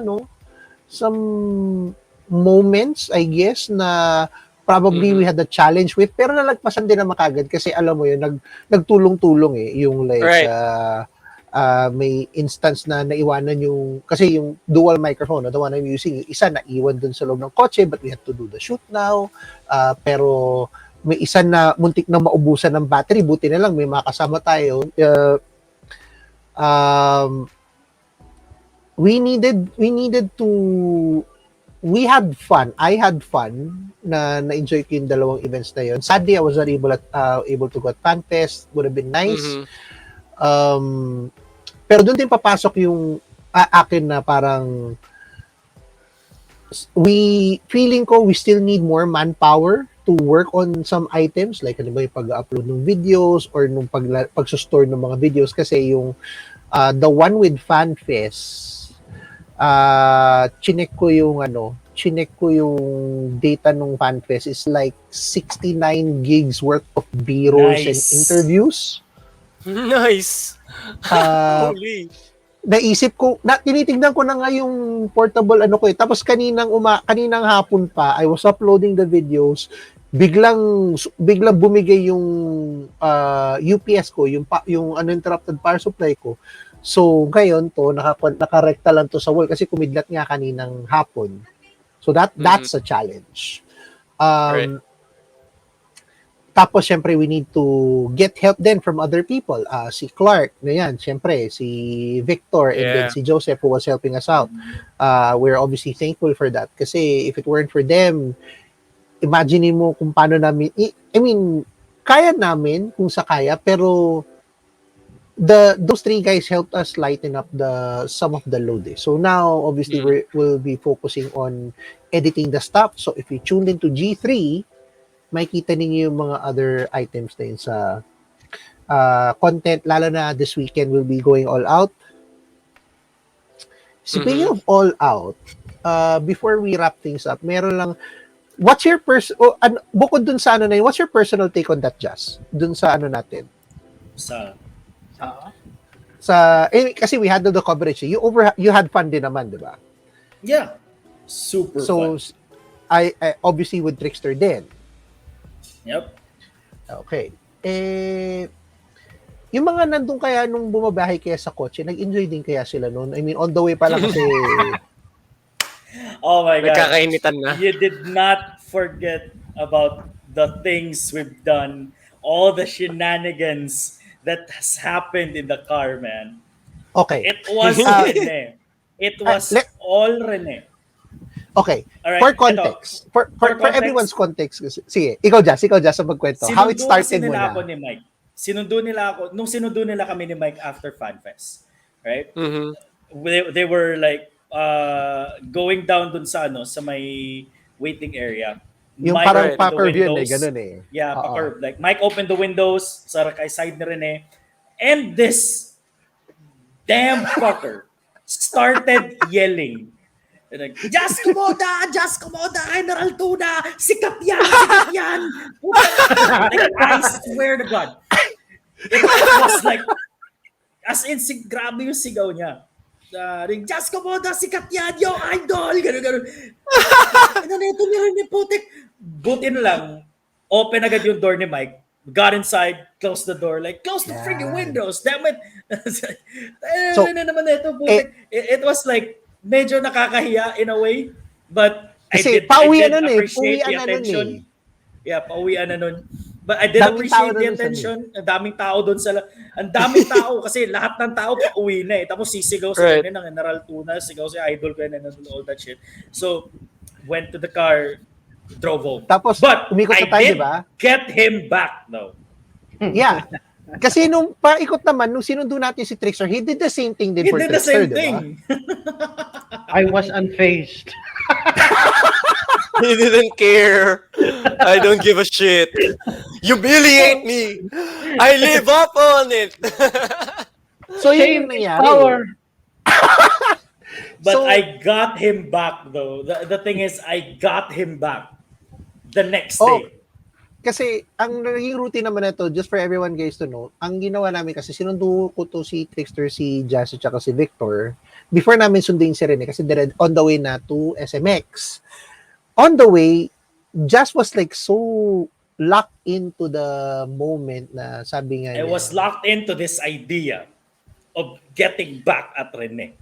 moments, I guess, na probably we had a challenge with, pero nalagpasan din naman kagad kasi alam mo yun, nagtulong-tulong yung like Right. may instance na naiwanan kasi yung dual microphone, the one I'm using, yung isa naiwan dun sa loob ng kotse, but we had to do the shoot now. Pero may isa na muntik na maubusan ng battery, buti na lang may makasama tayo. We had fun. I had fun na-enjoy ko yung dalawang events na yun. Sadly, I was not able to go at FanFest. Would have been nice. Pero doon din papasok yung akin na parang feeling ko we still need more manpower to work on some items like ano ba yung pag-upload ng videos or nung pag-store ng mga videos kasi yung the one with FanFest chinek ko yung data ng FanFest is like 69 gigs worth of B-rolls and interviews. Nice. Holy. Naisip ko, tinitignan ko na nga yung portable tapos kaninang hapon pa, I was uploading the videos, biglang bumigay yung UPS ko, yung uninterrupted power supply ko. So, ngayon to, nakarekta lang to sa wall kasi kumidlat nga kaninang hapon. So, that's a challenge. Right. Tapos, syempre, we need to get help then from other people. Si Clark, na yan, syempre, si Victor, and then si Joseph who was helping us out. We're obviously thankful for that. Kasi if it weren't for them, imagine mo kung paano namin, kaya namin kung sa kaya, pero those three guys helped us lighten up some of the load. So now, obviously, we'll be focusing on editing the stuff. So if you tuned into G3, makikita ninyo yung mga other items na yun sa content. Lalo na this weekend, we'll be going all out. Speaking of all out, before we wrap things up, meron lang, what's your bukod dun sa na yun, what's your personal take on that, Jazz? Dun sa natin? Kasi we had the coverage. You had fun din naman, di ba? Yeah. Super fun. So, I obviously with Trickster din. Yep. Okay. Yung mga nandun kaya nung bumabahay kaya sa kotse, nag-enjoy din kaya sila noon? I mean, on the way pala kasi... Oh my God. Nagkakainitan na. You did not forget about the things we've done, all the shenanigans that has happened in the car, man. Okay. It was Rene. It was all Rene. Okay. Right, for context, for everyone's context, sige, ikaw Jazz sa magkwento. How it started mo na. Ako ni Mike. Sinundo nila ako, nung sinundo nila kami ni Mike after FanFest, right? They were like going down dun sa may waiting area. Yung Mike parang pa-curve yun ganun eh. Yeah, pa-curve. Like Mike opened the windows sa side ni Rene, and this damn fucker started yelling. Just Komoda, General Tuna, sikat yan. Like, I swear to God. It was like, as in, grabe yung sigaw niya. Just Komoda, sikat yan, yo, idol, gano'n. Ito meron ni putik. Buti na lang, open agad yung door ni Mike, got inside, closed the door, like, close the freaking windows, damn it. So, it was like, medyo nakakahiya in a way, but I did appreciate the attention. Yeah, pauwian na nun. But I did appreciate the attention. Ang daming tao doon ang daming tao kasi lahat ng tao pauwi na eh. Tapos sisigaw sa kanya ng General Tuna, sigaw si Idol ko and all that shit. So, went to the car, drove home. Tapos, but umikot sa tayo, diba? Get him back though. Yeah. Kasi nung paikot naman, nung sinundo natin si Trickster, he did the same thing for Trickster, the same thing. I was unfazed. He didn't care. I don't give a shit. Humiliate me. I live up on it. So yun yung nangyari. Power. But I got him back though. The thing is, I got him back the next day. Kasi ang naging routine naman ito, just for everyone guys to know, ang ginawa namin kasi sinundo ko to si Trickster, si Jazz at si Victor before namin sundin si Rene kasi on the way na to SMX. On the way, Jazz was like so locked into the moment na sabi nga niya, I was locked into this idea of getting back at Rene.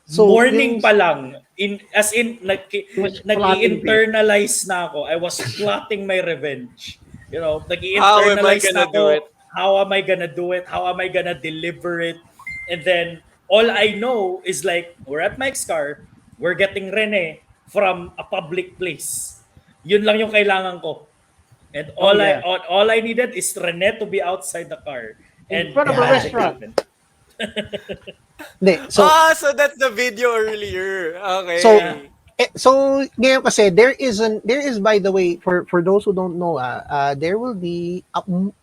So, morning pa lang, nag-i-internalize na ako. I was plotting my revenge. You know, nag-i-internalize na ako. How am I gonna do it? How am I gonna deliver it? And then all I know is like, we're at Mike's car, we're getting Rene from a public place. Yun lang yung kailangan ko. And all I needed is Rene to be outside the car. In And front of a magic restaurant. happened. Hindi, so, So that's the video earlier. Okay. so ngayon kasi there is by the way for those who don't know there will be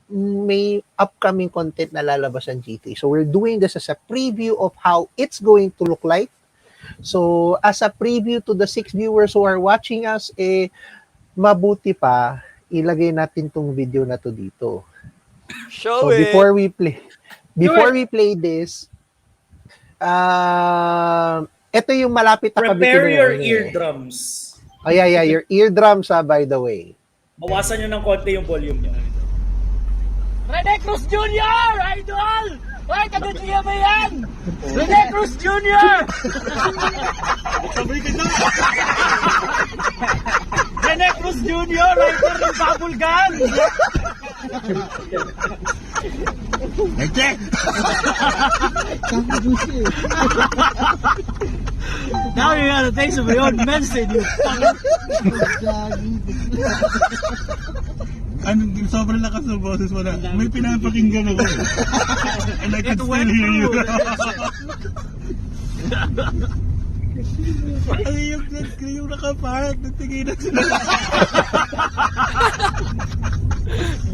may upcoming content na lalabas ang G3. So we're doing this as a preview of how it's going to look like. So as a preview to the 6 viewers who are watching us, mabuti pa ilagay natin tong video na to dito. Show So it. before we play this, ito yung malapit na Prepare kabit your na yun, eardrums. Oh yeah, your eardrums by the way. Bawasan nyo ng konti yung volume nyo. Rene Cruz Jr. Idol! Ay, taga-tiya ba yan? Rene Cruz Jr. Rene Cruz Jr. Writer ng Bubble Gun! Now you gotta take some of your own medicine, you fucker! Sobrang lakas ng boses mo na. May pinapakinggan ako. And I can still hear you. Ay, yung nakapark, nagtigilan sila.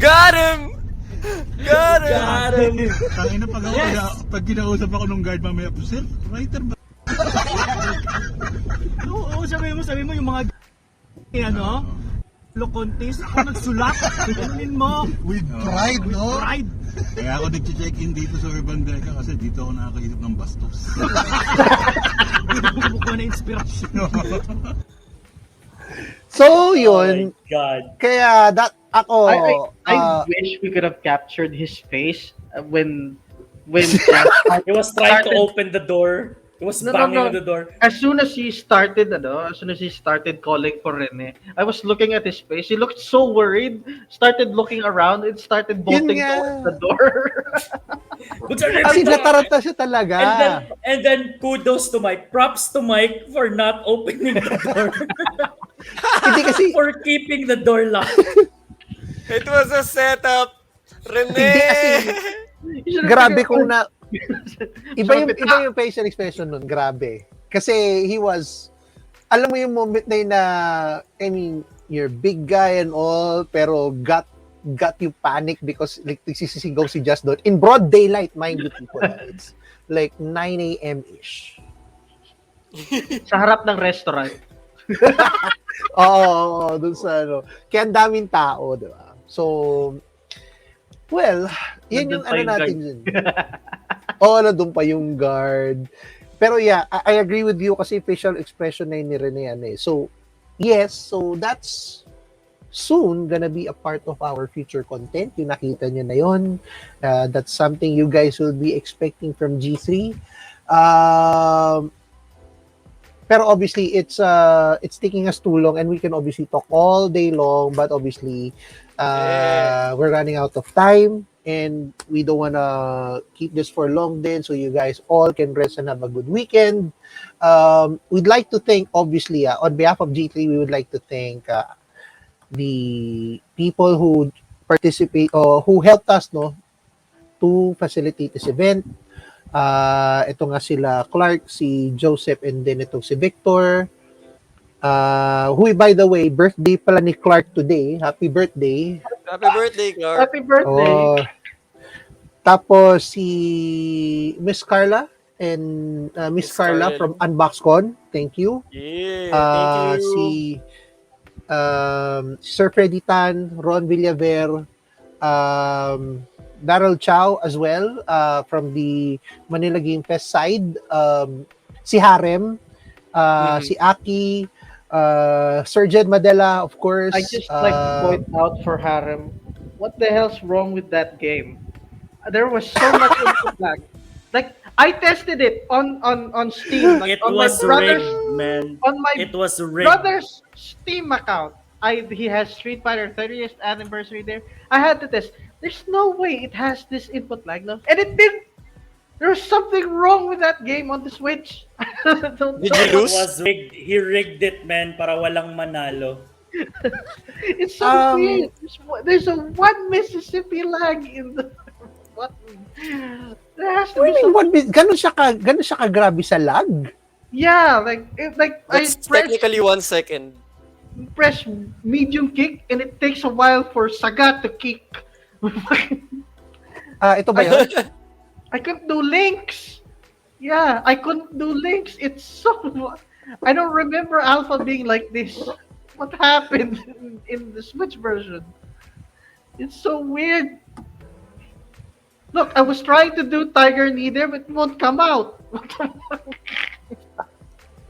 Got him! Tangina pag kinausap ako nung guard mamaya po, sir, writer ba? Oo, sabi mo yung mga ano? Contest, ako nagsulat. Tunin mo. With pride, no? Pride. Kaya ako nag-check-in dito sa Urban Deca kasi dito ako nakakaisip ng bastos. Bumukuha na inspirasyon. So yun, Oh my God. kaya ako I wish we could have captured his face when He was trying to open the door. He was banging on the door. As soon as he started calling for Rene, I was looking at his face. He looked so worried. Started looking around and started bolting towards the door. kasi nataranta siya talaga. And then kudos to Mike. Props to Mike for not opening the door. Hindi kasi For keeping the door locked. It was a setup. Rene! Hindi kasi grabe kung na iba yung facial expression nun, grabe. Kasi he was, alam mo yung moment na yun na, I mean, you're big guy and all, pero got you panic because like nagsisisigaw si Just doon. In broad daylight, mind you people. It's like 9 a.m.-ish. Sa harap ng restaurant. Oo, dun sa ano. Kaya ang daming tao, di ba? So, well, yan yung ano natin yun. Nandun pa yung guard. Pero yeah, I agree with you kasi facial expression na yun ni Rene yan eh. So, yes, so that's soon gonna be a part of our future content. Yung nakita nyo na yun. That's something you guys will be expecting from G3. Pero obviously, it's taking us too long and we can obviously talk all day long, but obviously, we're running out of time. And we don't want to keep this for long then, so you guys all can rest and have a good weekend. We'd like to thank, obviously, on behalf of G3, we would like to thank the people who participate or who helped us to facilitate this event. Ito nga sila Clark, si Joseph, and then itong si Victor. Who, by the way, birthday pala ni Clark today. Happy birthday. Happy birthday, Clark. Happy birthday. Tapos si Miss Carla and Miss Carla from UnboxCon. Thank you. Yeah, thank you. Si Sir Freddy Tan, Ron Villaver, Daryl Chow as well from the Manila Game Fest side. Si Harem, si Aki, Sir Jed Madela, of course. I just like to point out for Harem, what the hell's wrong with that game? There was so much input lag. Like I tested it on Steam. Like, It on was my brother's, rigged, man. on my It was rigged. brother's Steam account. He has Street Fighter 30th anniversary there. I had to test. There's no way it has this input lag, no, and it didn't. There's something wrong with that game on the Switch. Did you It lose? was rigged. He rigged it, man, para walang manalo. It's so weird. There's a one Mississippi lag in the what? There has to be some. Ganun siya kagrabe sa lag. Yeah, like That's technically 1 second. press medium kick and it takes a while for Sagat to kick. Ito ba yun? I couldn't do links. Yeah, I couldn't do links. It's so. I don't remember Alpha being like this. What happened in the Switch version? It's so weird. Look, I was trying to do Tiger Knee there, but it won't come out.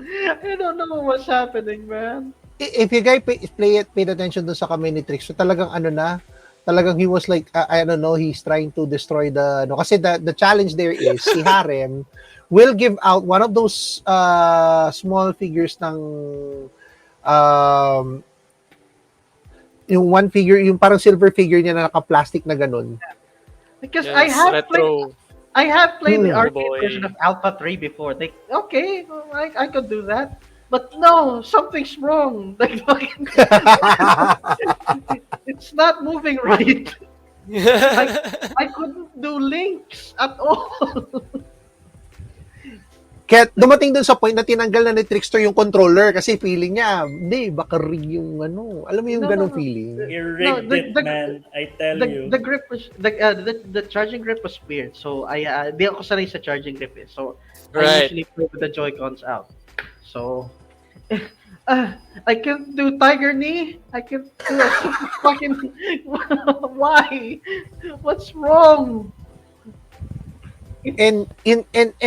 I don't know what's happening, man. If you guys paid attention dun sa Communitrix, so talagang he was like, I don't know, he's trying to destroy kasi the challenge there is, si Harem will give out one of those small figures ng, yung one figure, yung parang silver figure niya na naka-plastic na ganun. Because Yes, I have played the Hmm, arcade boy. version of Alpha 3 before. Like, okay, I could do that. But no, something's wrong. Like, it's not moving right. I couldn't do links at all. Kaya dumating dun sa point na tinanggal na ni Trickster yung controller kasi feeling niya, hindi, baka rig yung alam mo yung ganong feeling. He rigged it, man. I tell you. The grip was the charging grip was weird. So di ako sanay sa charging grip eh. So I Right. usually play with the Joy-Cons out. So I can do Tiger Knee. I can do a fucking why? What's wrong? And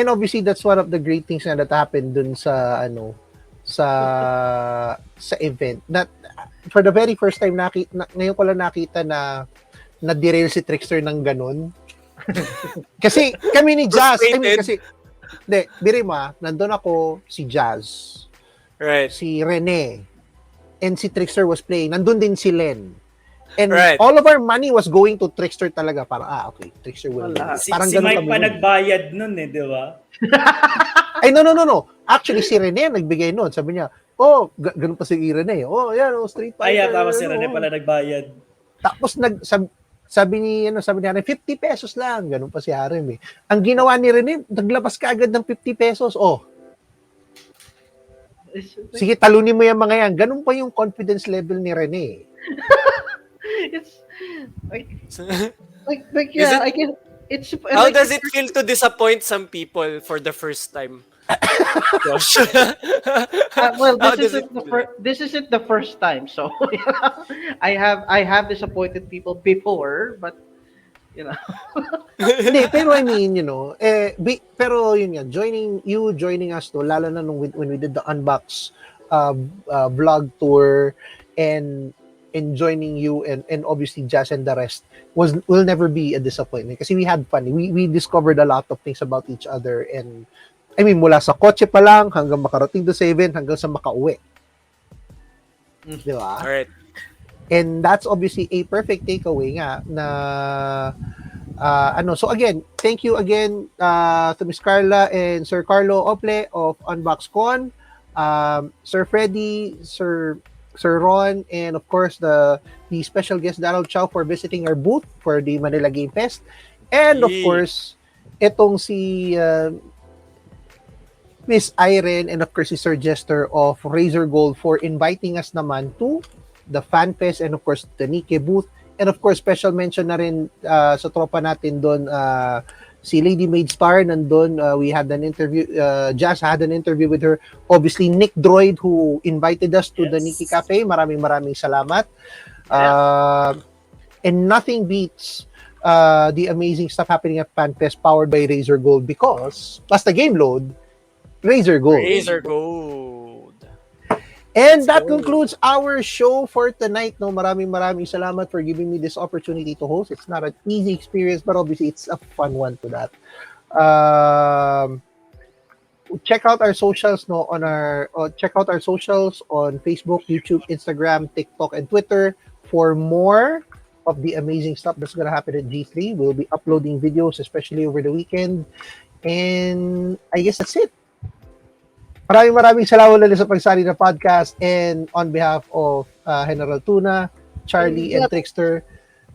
obviously that's one of the great things that happened dun sa sa event. That for the very first time ngayon ko lang nakita na derail si Trickster ng ganun. Kasi kami ni Jazz, Frustrated. biri mo, nandun ako, si Jazz, Right. si Rene, and si Trickster was playing. Nandun din si Len. And Right. all of our money was going to Trickster talaga. Parang, okay, Trickster will win. Wala. Si Parang Mike ganun pa kami. nagbayad nun di ba? Ay, no. Actually, si Rene nagbigay nun. Sabi niya, ganun pa si Rene. Yan, Street Fighter. Tapos si Rene pala nagbayad. Tapos sabi ni Harem, 50 pesos lang. Ganun pa si Harem eh. Ang ginawa ni Rene, naglabas ka agad ng 50 pesos. Sige, talunin mo yung mga yan. Ganun pa yung confidence level ni Rene. It's like yeah, I guess it's How like, does it feel to disappoint some people for the first time? Josh. well, How this does isn't it the feel? this isn't the first time. So I have disappointed people before, but you know. Hindi, pero I mean, pero yun nga, joining us to, lalo na when we did the unbox vlog tour and joining you and obviously Jazz and the rest will never be a disappointment kasi we had fun. We discovered a lot of things about each other, and I mean, mula sa kotse pa lang hanggang makarating do sa event hanggang sa makauwi. Di ba? Alright. And that's obviously a perfect takeaway nga na so again, thank you again to Miss Carla and Sir Carlo Ople of UnboxCon, Sir Freddy, Sir Ron, and of course the special guest Donald Chow for visiting our booth for the Manila Game Fest, and of Yee. course itong si Miss Irene and of course si Sir Jester of Razor Gold for inviting us naman to the Fan Fest and of course the Nike booth, and of course special mention na rin sa tropa natin doon, si Lady Maid Star nandun. We had an interview, Jazz had an interview with her. Obviously Nick Droid who invited us to the Nike Cafe, maraming salamat. And nothing beats the amazing stuff happening at Fan Fest powered by Razor Gold, because basta game load, Razor Gold. Razor Gold. And that concludes our show for tonight. No, maraming salamat for giving me this opportunity to host. It's not an easy experience, but obviously it's a fun one to that. Check out our socials check out our socials on Facebook, YouTube, Instagram, TikTok, and Twitter for more of the amazing stuff that's gonna happen at G3. We'll be uploading videos, especially over the weekend. And I guess that's it. Maraming salamat ulit sa pagsali na podcast, and on behalf of General Tuna, Charlie, and Trickster,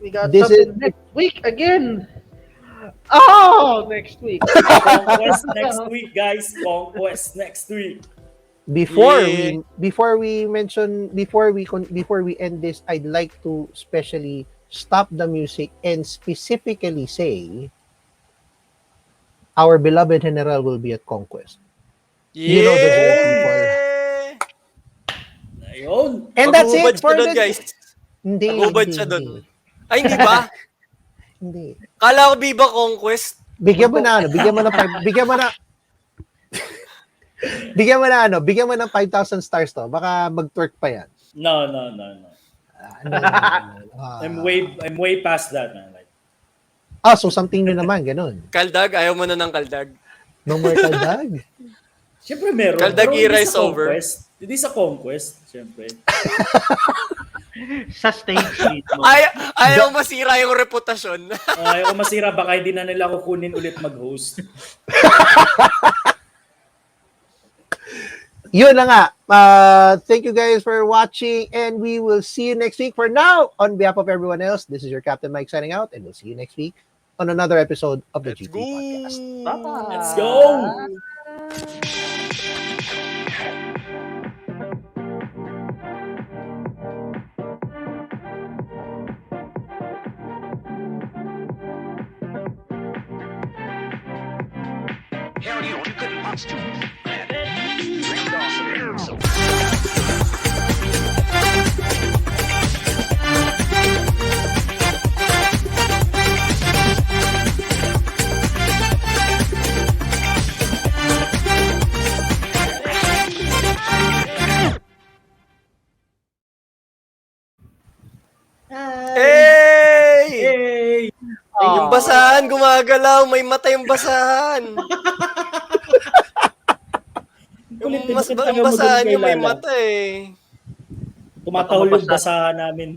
We got this something next week again. Oh, next week. Conquest next week, guys. Conquest next week. Before we end this, I'd like to specially stop the music and specifically say our beloved General will be at Conquest. You know the deal, people. Ayun. And that's it for doon, the guys. Hindi. Magubad siya doon. Ay, hindi ba? Hindi. Kala ko Viva Conquest. Bigyan mo na bigyan mo ng 5,000 stars to. Baka mag-twerk pa yan. No. I'm way past that, man. Like, So something new naman, ganun. Kaldag, ayaw mo na ng kaldag. No more kaldag. Siyempre meron. Kaldag Pero era hindi is sa over. Conquest. Hindi sa Conquest, siyempre. Sa stage sheet mo. Ayaw masira yung reputasyon. Ayaw ko masira, baka hindi na nila kukunin ulit mag-host. Yun na nga. Thank you guys for watching, and we will see you next week. For now, on behalf of everyone else, this is your Captain Mike signing out, and we'll see you next week on another episode of the GT Podcast. Bye-bye. Let's go! Hell, you couldn't watch too. Hey! Yung basahan, gumagalaw. May mata yung basahan. Yung basahan yung may mata eh. Tumatahol yung basahan namin.